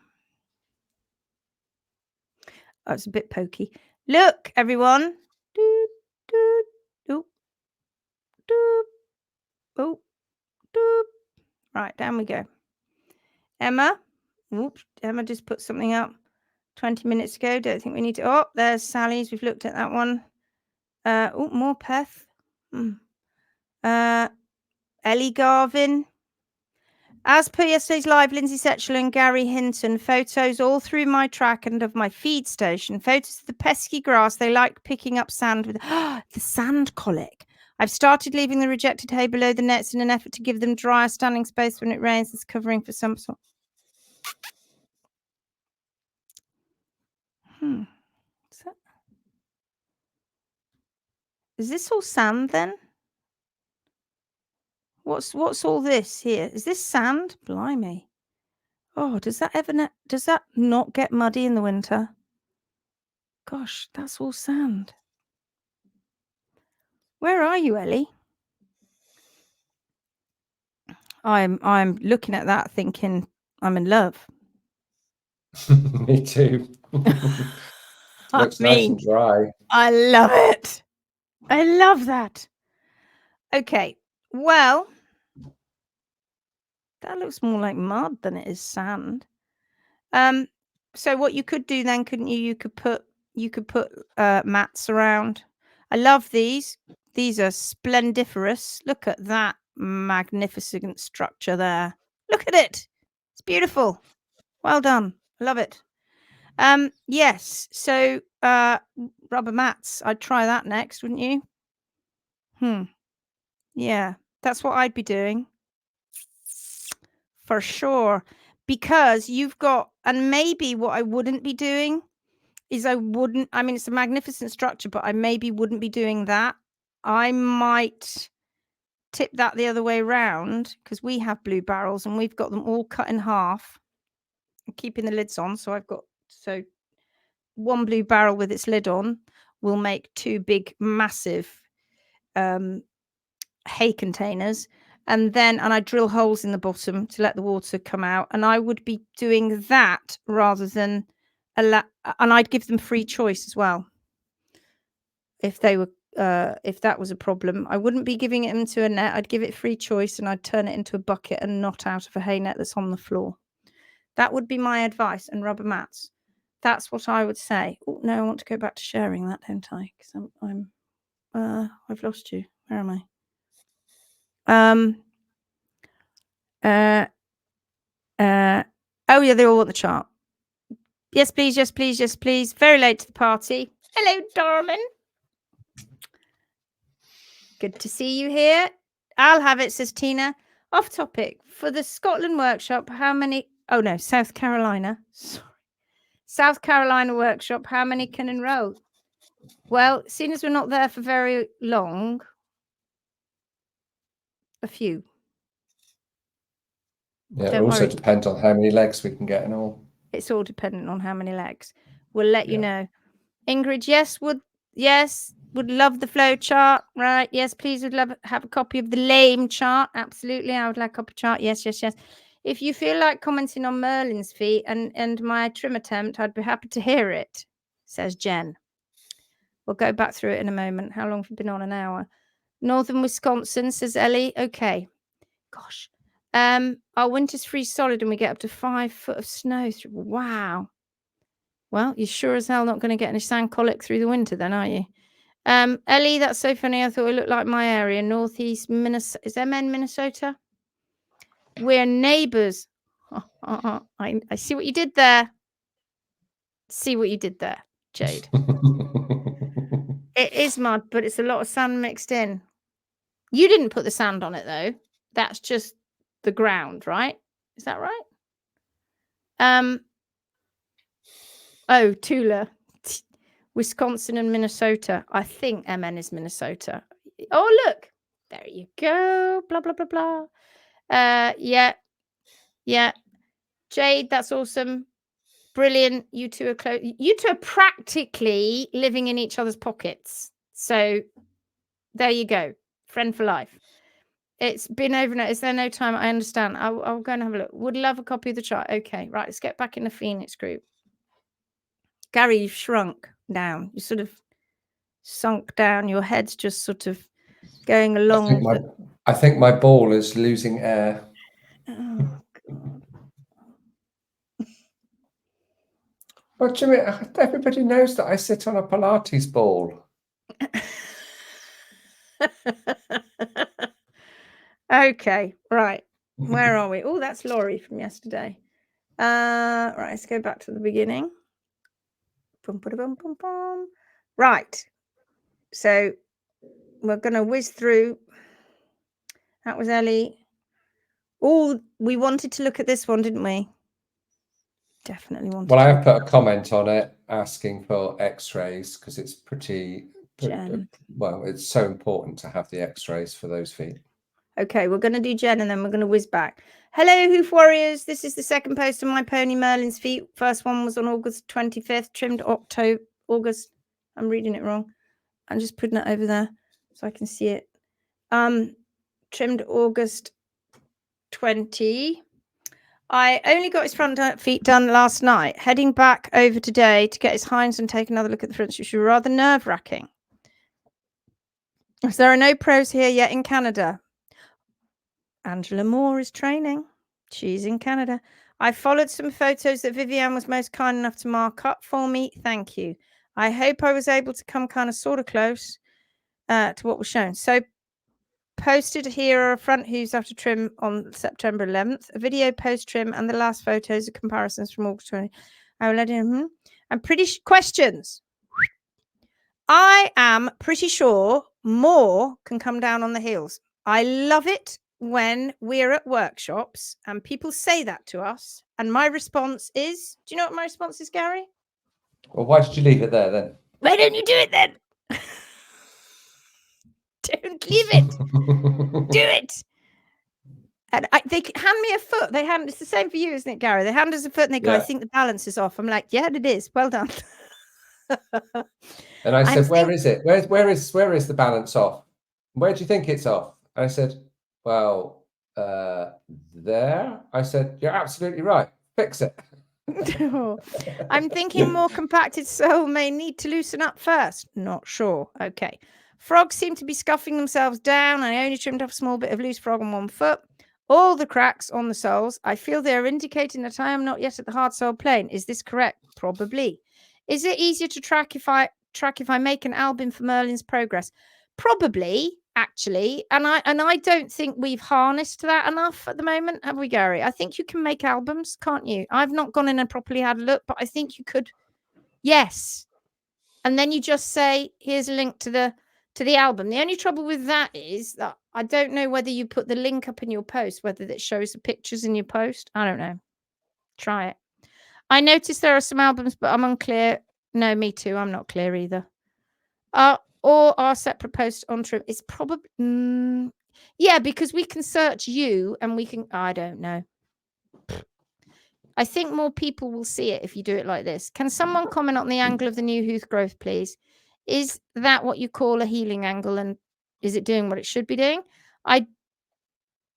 Oh, it's a bit pokey. Look, everyone. Doop, doop, doop, doop, doop, doop. Right, down we go. Emma. Oops, Emma just put something up 20 minutes ago. Don't think we need to. Oh, there's Sally's. We've looked at that one. Oh, more Peth. Ellie Garvin. As per yesterday's live, Lindsay Setchell and Gary Hinton, photos all through my track and of my feed station, photos of the pesky grass. They like picking up sand with the sand colic. I've started leaving the rejected hay below the nets in an effort to give them drier standing space when it rains. It's covering for some sort. Is this all sand then? What's all this here? Is this sand? Blimey. Oh, does that not get muddy in the winter? Gosh, that's all sand. Where are you, Ellie? I'm looking at that thinking I'm in love. Me too. Looks nice and dry. I love it. I love that. Okay, well, that looks more like mud than it is sand. So what you could do then, couldn't you? You could put mats around. I love these. These are splendiferous. Look at that magnificent structure there. Look at it. It's beautiful. Well done. I love it. Yes. So rubber mats. I'd try that next, wouldn't you? Yeah, that's what I'd be doing. For sure. Because you've got, and maybe what I wouldn't be doing is I mean, it's a magnificent structure, but I maybe wouldn't be doing that. I might tip that the other way around because we have blue barrels and we've got them all cut in half and keeping the lids on. So so one blue barrel with its lid on will make two big, massive hay containers. And I drill holes in the bottom to let the water come out. And I would be doing that rather than and I'd give them free choice as well. If that was a problem, I wouldn't be giving it into a net. I'd give it free choice and I'd turn it into a bucket and not out of a hay net that's on the floor. That would be my advice. And rubber mats. That's what I would say. Oh no, I want to go back to sharing that, don't I? Because I've lost you. Where am I? Oh yeah, they all want the chart. Yes, please, yes, please, yes, please. Very late to the party. Hello, darling. Good to see you here. I'll have it, says Tina. Off topic. For the Scotland workshop, how many? Oh no, South Carolina. Sorry. South Carolina workshop, how many can enroll? Well, seeing as we're not there for very long, a few. Yeah, it also depends on how many legs we can get and all. It's all dependent on how many legs. We'll let you know. Ingrid, yes, would love the flow chart, right? Yes, please would love have a copy of the lame chart. Absolutely, I would like a copy chart. Yes. If you feel like commenting on Merlin's feet and my trim attempt, I'd be happy to hear it, says Jen. We'll go back through it in a moment. How long have you been on? An hour. Northern Wisconsin, says Ellie. Okay. Gosh. Our winter's freeze solid and we get up to 5 foot of snow. Wow. Well, you're sure as hell not going to get any sand colic through the winter then, are you? Ellie, that's so funny. I thought it looked like my area, northeast Minnesota. Is MN Minnesota? We're neighbors. I see what you did there. See what you did there, Jade. It is mud, but it's a lot of sand mixed in. You didn't put the sand on it, though. That's just the ground, right? Is that right? Oh, Tula. Wisconsin and Minnesota. I think MN is Minnesota. Oh, look. There you go. Blah, blah, blah, blah. Yeah. Jade, that's awesome. Brilliant. You two are close. You two are practically living in each other's pockets. So there you go. Friend for life. It's been overnight. Is there no time? I understand. I'll go and have a look. Would love a copy of the chart. Okay, right. Let's get back in the Phoenix group. Gary, you've shrunk down. You sort of sunk down. Your head's just sort of going along. I think my ball is losing air. Oh, God. Well, Jimmy, everybody knows that I sit on a Pilates ball. Okay, right. Where are we? Oh, that's Laurie from yesterday. Right, let's go back to the beginning. Boom, boom, boom, boom, boom. Right. So we're going to whiz through. That was Ellie. Oh, we wanted to look at this one, didn't we? Definitely wanted Well, to. I have put a comment on it asking for x-rays because it's well, it's so important to have the x-rays for those feet. Okay, we're going to do Jen and then we're going to whiz back. Hello, Hoof Warriors. This is the second post on my pony Merlin's feet. First one was on August 25th, trimmed August. I'm reading it wrong. I'm just putting it over there so I can see it. Trimmed August 20. I only got his front feet done last night. Heading back over today to get his hinds and take another look at the fronts, which were rather nerve-wracking. As there are no pros here yet in Canada. Angela Moore is training. She's in Canada. I followed some photos that Vivienne was most kind enough to mark up for me. Thank you. I hope I was able to come kind of sort of close to what was shown. So posted here are front hooves after trim on September 11th, a video post-trim, and the last photos of comparisons from August 20. I will let in. I'm pretty questions. I am pretty sure more can come down on the heels. I love it when we're at workshops and people say that to us. And my response is, do you know what my response is, Gary? Well, why did you leave it there then? Why don't you do it then? Don't leave it. Do it. And they hand me a foot. It's the same for you, isn't it, Gary? They hand us a foot and they go, I think the balance is off. I'm like, yeah, it is. Well done. And I said, where is it? Where is the balance off? Where do you think it's off? And I said, well, there. I said, you're absolutely right. Fix it. I'm thinking more compacted sole may need to loosen up first. Not sure. Okay. Frogs seem to be scuffing themselves down. I only trimmed off a small bit of loose frog on one foot. All the cracks on the soles, I feel they are indicating that I am not yet at the hard sole plane. Is this correct? Probably. Is it easier to track if I make an album for Merlin's progress? Probably, actually. And I don't think we've harnessed that enough at the moment, have we, Gary? I think you can make albums, can't you? I've not gone in and properly had a look, but I think you could. Yes. And then you just say, here's a link to the album. The only trouble with that is that I don't know whether you put the link up in your post, whether that shows the pictures in your post. I don't know. Try it. I noticed there are some albums, but I'm unclear. No, me too. I'm not clear either. Or our separate post on trim. It's probably... yeah, because we can search you and we can... I don't know. I think more people will see it if you do it like this. Can someone comment on the angle of the new hoof growth, please? Is that what you call a healing angle, and is it doing what it should be doing? I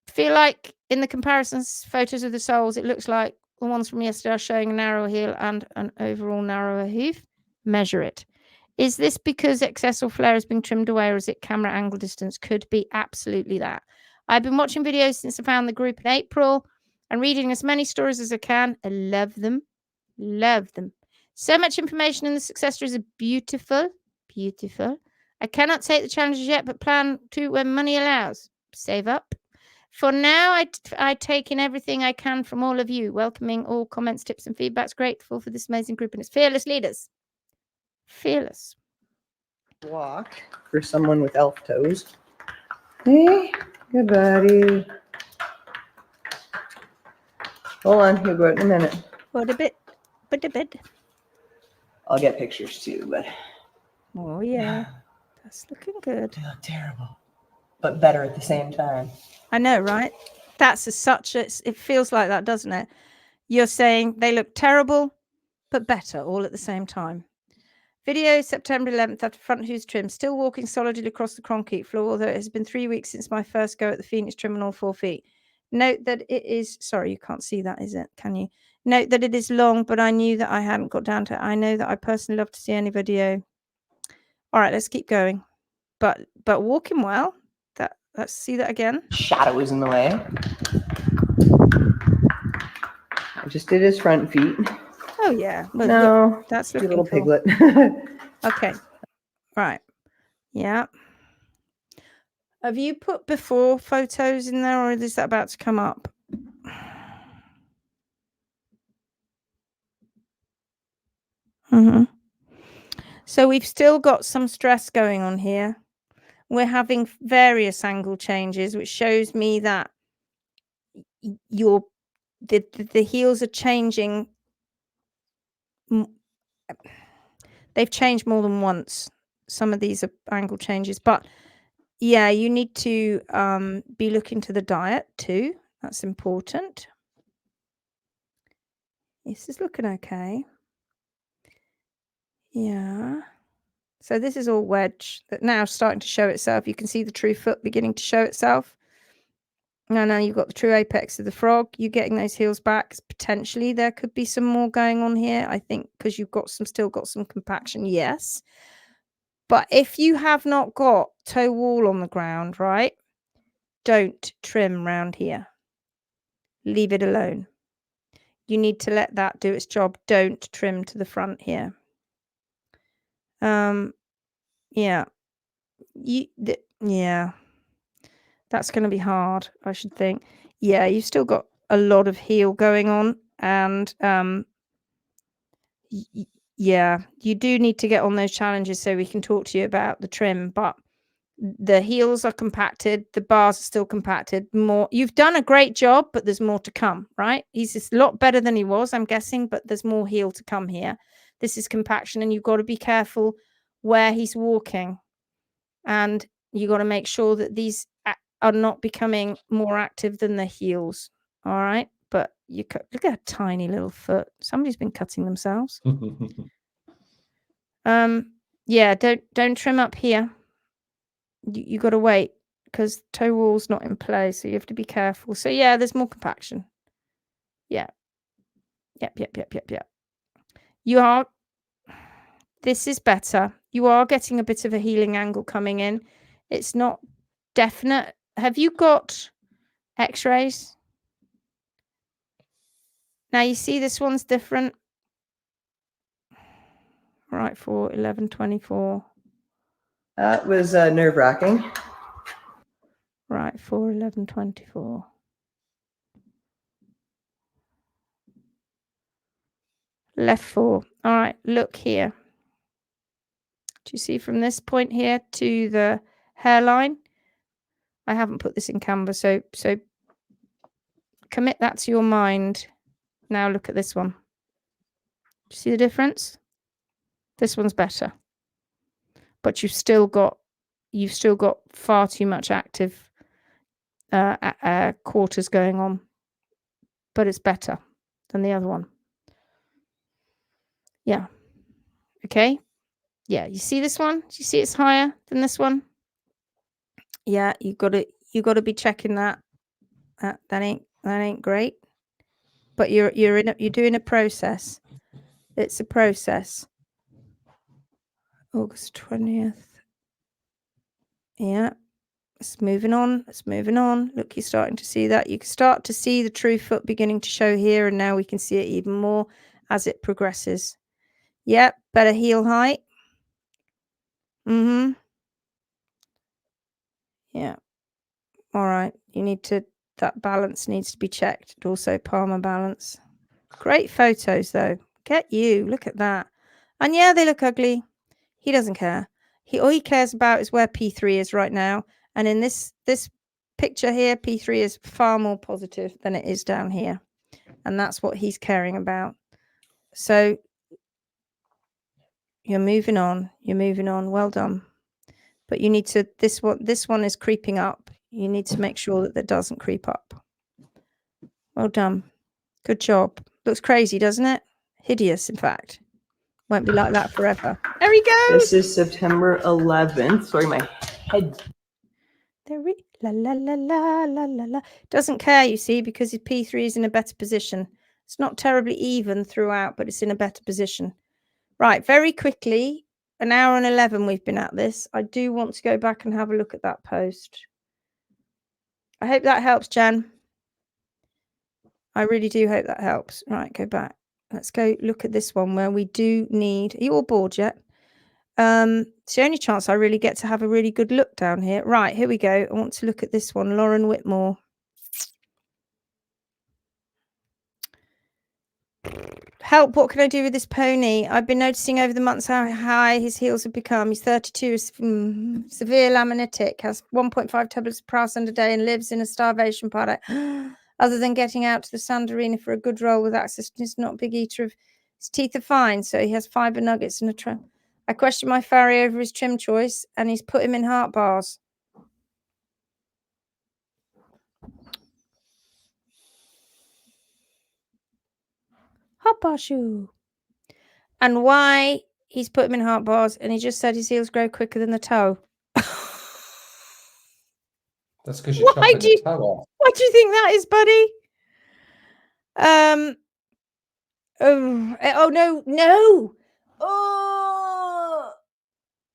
feel like in the comparisons photos of the soles, it looks like the ones from yesterday are showing a narrower heel and an overall narrower hoof. Measure it. Is this because excess or flare has been trimmed away, or is it camera angle distance? Could be absolutely that. I've been watching videos since I found the group in April and reading as many stories as I can. I love them. Love them. So much information in the success stories are beautiful. Beautiful. I cannot take the challenges yet, but plan to when money allows. Save up. For now, I take in everything I can from all of you, welcoming all comments, tips, and feedbacks. Grateful for this amazing group and its fearless leaders. Fearless. Walk for someone with elf toes. Hey, good buddy. Hold on, he'll go out in a minute. What a bit. But a bit. I'll get pictures too, but Oh, yeah. That's looking good. they look terrible, but better at the same time. I know, right? That's it feels like that, doesn't it? You're saying they look terrible, but better all at the same time. Video September 11th after front hooves trim, still walking solidly across the concrete floor, although it has been 3 weeks since my first go at the Phoenix trim on all 4 feet. Note that it is, sorry, you can't see that, is it? Can you? Note that it is long, but I knew that I hadn't got down to it. I know that I personally love to see any video. All right, let's keep going. But walking well. Let's see that again. Shadow is in the way. I just did his front feet. Oh yeah. Well, No, look, that's your looking little cool. piglet. Okay. Right. Yeah. Have you put before photos in there, or is that about to come up? So we've still got some stress going on here. We're having various angle changes, which shows me that the heels are changing. They've changed more than once. Some of these are angle changes, but yeah, you need to be looking to the diet too. That's important. This is looking okay. Yeah. So this is all wedge that now starting to show itself. You can see the true foot beginning to show itself. Now you've got the true apex of the frog. You're getting those heels back. Potentially there could be some more going on here, I think, because you've got still got some compaction. Yes. But if you have not got toe wall on the ground, right, don't trim round here. Leave it alone. You need to let that do its job. Don't trim to the front here. Yeah. Yeah. That's going to be hard, I should think. Yeah, you've still got a lot of heel going on, and yeah, you do need to get on those challenges so we can talk to you about the trim, but the heels are compacted, the bars are still compacted. More, you've done a great job, but there's more to come, right? He's just a lot better than he was, I'm guessing, but there's more heel to come here. This is compaction, and you've got to be careful where he's walking, and you got to make sure that these are not becoming more active than the heels. All right, but look at a tiny little foot. Somebody's been cutting themselves. Yeah, don't trim up here. You got to wait because toe wall's not in place, so you have to be careful. So yeah, there's more compaction. Yeah. Yep. You are. This is better. You are getting a bit of a healing angle coming in. It's not definite. Have you got x-rays? Now you see this one's different. Right, for 11:24. That was nerve-wracking. Right, for 11:24. Left 4. All right, look here. Do you see from this point here to the hairline? I haven't put this in Canva, so commit that to your mind. Now look at this one. Do you see the difference? This one's better. But you've still got far too much active quarters going on. But it's better. than the other one. Yeah. Okay. Yeah. You see this one? Do you see it's higher than this one? Yeah. You got to be checking that. That ain't great. But you're doing a process. It's a process. August 20th. Yeah. It's moving on. It's moving on. Look, you're starting to see that. You can start to see the true foot beginning to show here, and now we can see it even more as it progresses. Yep, better heel height. Mm-hmm. Yeah. All right. That balance needs to be checked. And also palmar balance. Great photos, though. Get you. Look at that. And yeah, they look ugly. He doesn't care. All he cares about is where P3 is right now. And in this picture here, P3 is far more positive than it is down here. And that's what he's caring about. So you're moving on. You're moving on. Well done. But you need to, this one is creeping up. You need to make sure that doesn't creep up. Well done. Good job. Looks crazy, doesn't it? Hideous, in fact. Won't be like that forever. There he goes. This is September 11th. Sorry, my head. La la la la la la la. Doesn't care, you see, because his P3 is in a better position. It's not terribly even throughout, but it's in a better position. Right, very quickly, an hour and 11 we've been at this. I do want to go back and have a look at that post. I hope that helps, Jan. I really do hope that helps. Right, go back. Let's go look at this one where we do need... Are you all bored yet? It's the only chance I really get to have a really good look down here. Right, here we go. I want to look at this one. Lauren Whitmore. Help, what can I do with this pony? I've been noticing over the months how high his heels have become. He's 32, severe laminitic, has 1.5 tablets of paracetamol a day and lives in a starvation paddock. Other than getting out to the sand arena for a good roll with access, he's not a big eater of... His teeth are fine, so he has fibre nuggets and a trim. I question my farrier over his trim choice, and he's put him in heart bars. Heart bar shoe. And why he's put him in heart bars, and he just said his heels grow quicker than the toe. That's because you're chopping the toe off. What do you think that is, buddy? Oh no. Oh,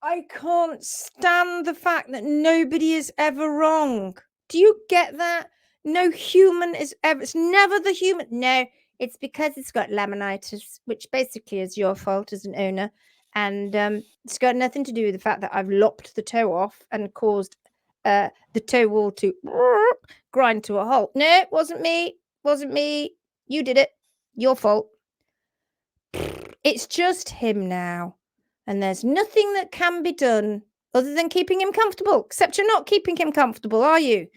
I can't stand the fact that nobody is ever wrong. Do you get that? No human is ever... It's never the human. No, it's because it's got laminitis, which basically is your fault as an owner. And it's got nothing to do with the fact that I've lopped the toe off and caused the toe wall to grind to a halt. No, it wasn't me. Wasn't me. You did it. Your fault. It's just him now. And there's nothing that can be done other than keeping him comfortable. Except you're not keeping him comfortable, are you?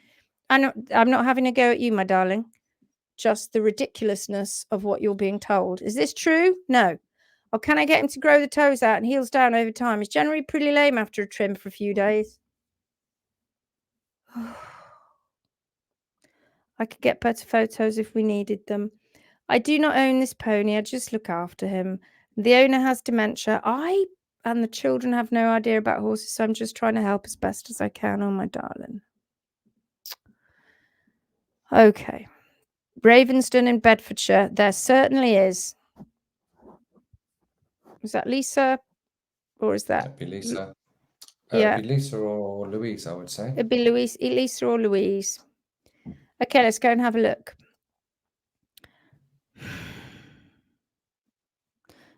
I'm not having a go at you, my darling. Just the ridiculousness of what you're being told. Is this true? No. Or can I get him to grow the toes out and heels down over time? He's generally pretty lame after a trim for a few days. I could get better photos if we needed them. I do not own this pony. I just look after him. The owner has dementia. I and the children have no idea about horses, so I'm just trying to help as best as I can. Oh, my darling. Okay. Ravensden in Bedfordshire. There certainly is. Is that Lisa? Or is that... That'd be Lisa. Yeah. It'd be Lisa or Louise, I would say. It'd be Lisa or Louise. Okay, let's go and have a look.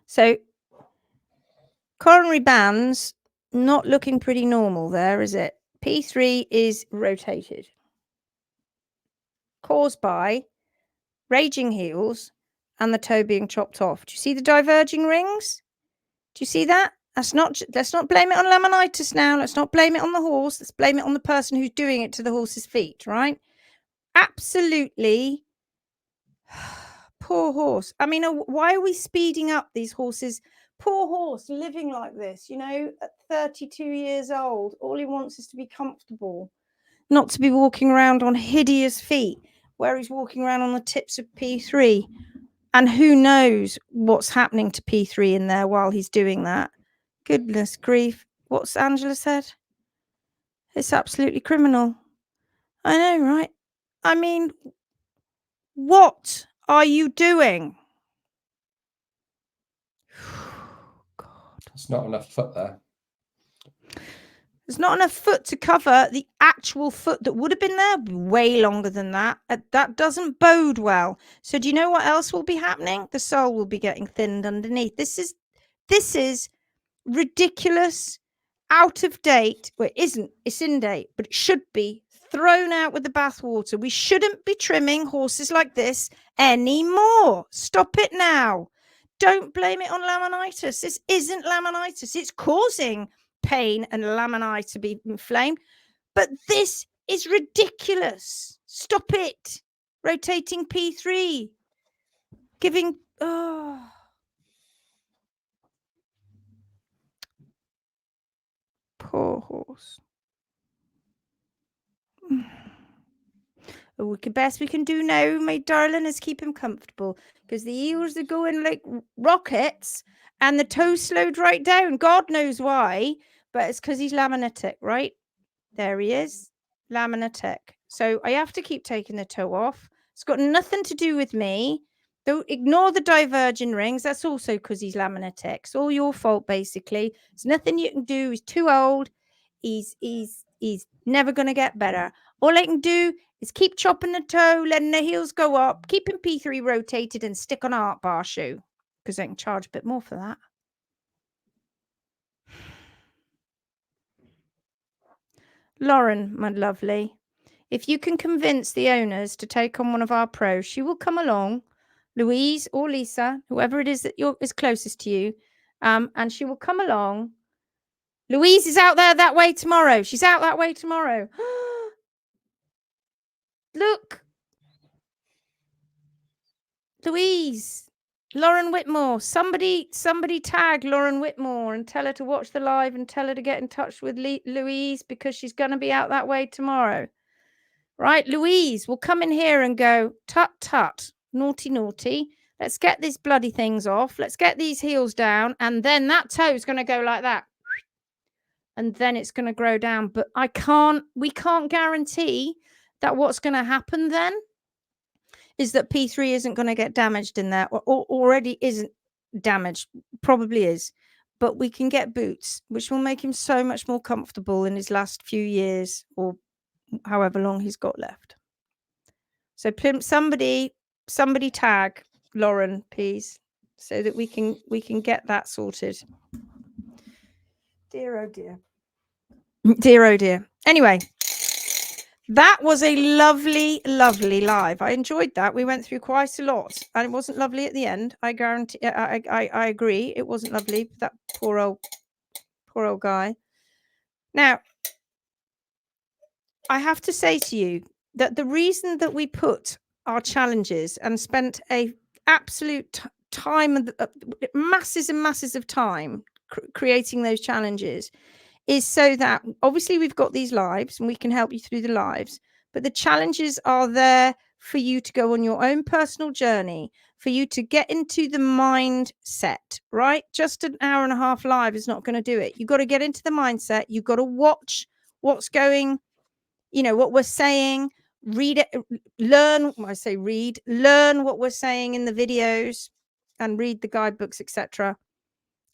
So, coronary bands, not looking pretty normal there, is it? P3 is rotated. Caused by raging heels and the toe being chopped off. Do you see the diverging rings? Do you see that? Let's not blame it on laminitis now. Let's not blame it on the horse. Let's blame it on the person who's doing it to the horse's feet, right? Absolutely. Poor horse. I mean, why are we speeding up these horses? Poor horse living like this, you know, at 32 years old. All he wants is to be comfortable, not to be walking around on hideous feet, where he's walking around on the tips of P3. And who knows what's happening to P3 in there while he's doing that. Goodness grief. What's Angela said? It's absolutely criminal. I know, right? I mean, what are you doing? God. There's not enough foot there. There's not enough foot to cover the actual foot that would have been there way longer than that. That doesn't bode well. So do you know what else will be happening? The sole will be getting thinned underneath. This is ridiculous, out of date. Well, it isn't. It's in date, but it should be thrown out with the bathwater. We shouldn't be trimming horses like this anymore. Stop it now. Don't blame it on laminitis. This isn't laminitis. It's causing pain and lamini to be inflamed, but this is ridiculous. Stop it. Rotating P3, giving poor horse. The best we can do now, my darling, is keep him comfortable, because the heels are going like rockets and the toes slowed right down. God knows why, but it's because he's laminitic, right? There he is, laminitic. So I have to keep taking the toe off. It's got nothing to do with me. Don't ignore the diverging rings. That's also because he's laminitic. It's all your fault, basically. There's nothing you can do. He's too old. He's never going to get better. All I can do is keep chopping the toe, letting the heels go up, keeping P3 rotated, and stick on a art bar shoe, because I can charge a bit more for that. Lauren, my lovely, if you can convince the owners to take on one of our pros, she will come along, Louise or Lisa, whoever it is that is closest to you, and she will come along. Louise is out there that way tomorrow. She's out that way tomorrow. Look. Louise. Lauren Whitmore. Somebody tag Lauren Whitmore and tell her to watch the live and tell her to get in touch with Louise, because she's going to be out that way tomorrow. Right? Louise will come in here and go, tut, tut, naughty, naughty. Let's get these bloody things off. Let's get these heels down. And then that toe is going to go like that. And then it's going to grow down. But we can't guarantee that what's going to happen then is that P3 isn't going to get damaged in there, or already isn't damaged, probably is. But we can get boots, which will make him so much more comfortable in his last few years, or however long he's got left. So somebody tag Lauren, please, so that we can get that sorted. Dear, oh dear. Dear, oh dear. Anyway, that was a lovely, lovely live. I enjoyed that. We went through quite a lot, and it wasn't lovely at the end. I guarantee. I agree. It wasn't lovely. That poor old guy. Now, I have to say to you that the reason that we put our challenges and spent a absolute time, masses and masses of time creating those challenges, is so that obviously we've got these lives and we can help you through the lives, but the challenges are there for you to go on your own personal journey, for you to get into the mindset, right? Just an hour and a half live is not going to do it. You've got to get into the mindset. You've got to watch what's going, what we're saying, read it, learn. I say read, learn what we're saying in the videos and read the guidebooks, etc.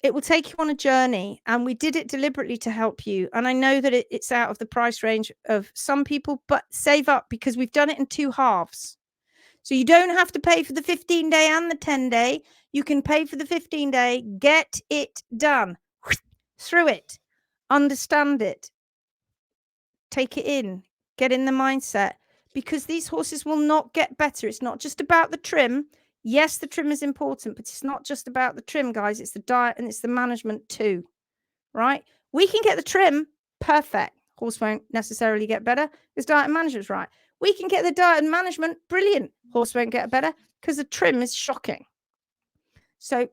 It will take you on a journey, and we did it deliberately to help you. And I know that it's out of the price range of some people, but save up, because we've done it in 2 halves. So you don't have to pay for the 15-day and the 10-day. You can pay for the 15-day, get it done, through it, understand it, take it in, get in the mindset, because these horses will not get better. It's not just about the trim. Yes, the trim is important, but it's not just about the trim, guys. It's the diet and it's the management too, right? We can get the trim perfect. Horse won't necessarily get better because diet and management's right. We can get the diet and management brilliant. Horse won't get better because the trim is shocking. So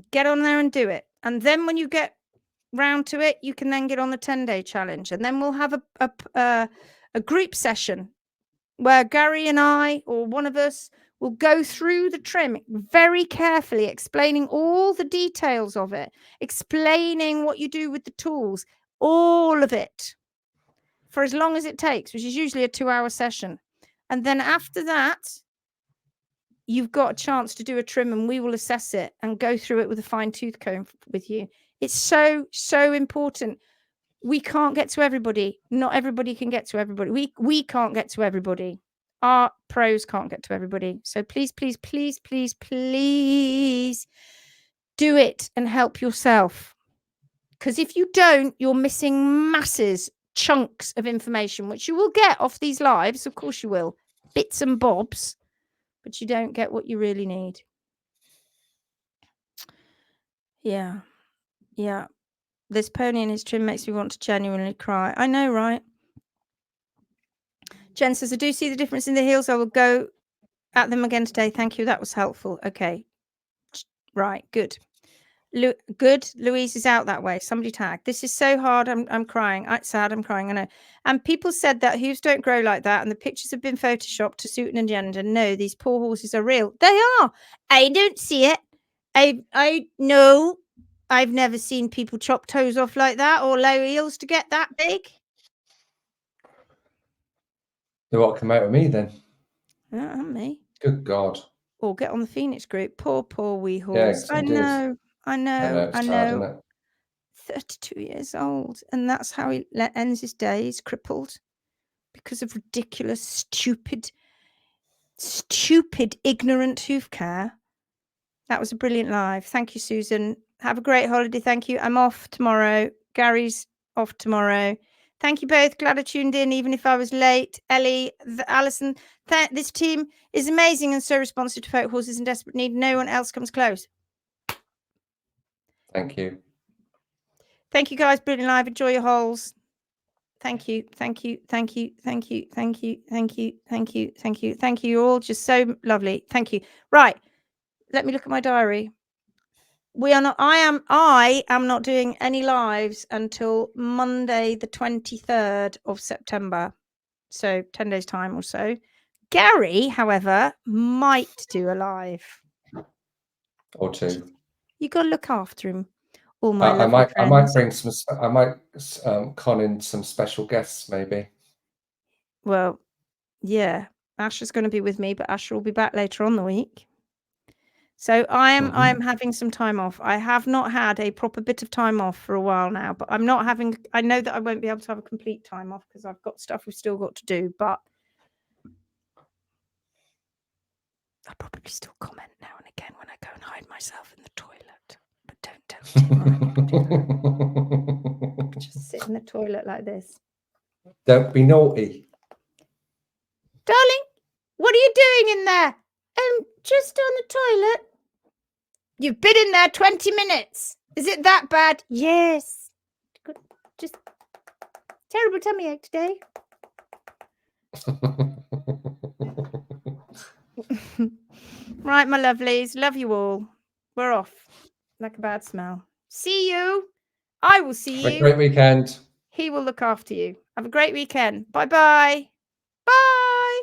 get on there and do it. And then when you get round to it, you can then get on the 10-day challenge. And then we'll have a group session where Gary and I, or one of us, will go through the trim very carefully, explaining all the details of it, explaining what you do with the tools, all of it, for as long as it takes, which is usually a 2-hour session. And then after that, you've got a chance to do a trim, and we will assess it and go through it with a fine-tooth comb with you. It's so, so important. We can't get to everybody. Not everybody can get to everybody. We can't get to everybody. Our pros can't get to everybody. So please, please, please, please, please do it and help yourself. Because if you don't, you're missing masses, chunks of information, which you will get off these lives. Of course you will. Bits and bobs. But you don't get what you really need. Yeah. Yeah. This pony in his trim makes me want to genuinely cry. I know, right? Jen says, I do see the difference in the heels. I will go at them again today. Thank you. That was helpful. Okay. Right. Good. Good. Louise is out that way. Somebody tag. This is so hard. I'm crying. It's sad. I'm crying. I know. And people said that hooves don't grow like that. And the pictures have been photoshopped to suit an agenda. No, these poor horses are real. They are. I don't see it. I know. I've never seen people chop toes off like that or low heels to get that big. They won't come out of me then. Not me. Good God. Or get on the Phoenix group. Poor wee horse. Yeah, I know. It's sad, isn't it? 32 years old. And that's how he ends his days, crippled. Because of ridiculous, stupid, ignorant hoof care. That was a brilliant live. Thank you, Susan. Have a great holiday. Thank you. I'm off tomorrow. Gary's off tomorrow. Thank you both. Glad I tuned in, even if I was late. Ellie, Alison, this team is amazing and so responsive to folk horses in desperate need. No one else comes close. Thank you. Thank you, guys. Brilliant live. Enjoy your holes. Thank you. Thank you. Thank you. Thank you. Thank you. Thank you. Thank you. Thank you. Thank you. You're all just so lovely. Thank you. Right. Let me look at my diary. I am not doing any lives until Monday, the 23rd of September. So 10 days time or so. Gary, however, might do a live. Or two. You got to look after him. All my I might friends. con in some special guests maybe. Well, yeah. Asher's going to be with me, but Asher will be back later on the week. So I'm having some time off. I have not had a proper bit of time off for a while now, but I know that I won't be able to have a complete time off because I've got stuff we've still got to do, but I'll probably still comment now and again when I go and hide myself in the toilet. But don't tell me. Just sit in the toilet like this. Don't be naughty. Darling, what are you doing in there? Just on the toilet. You've been in there 20 minutes. Is it that bad? Yes. Good. Just terrible tummy ache today. Right, my lovelies. Love you all. We're off. Like a bad smell. See you. I will see you. Have a great weekend. He will look after you. Have a great weekend. Bye-bye.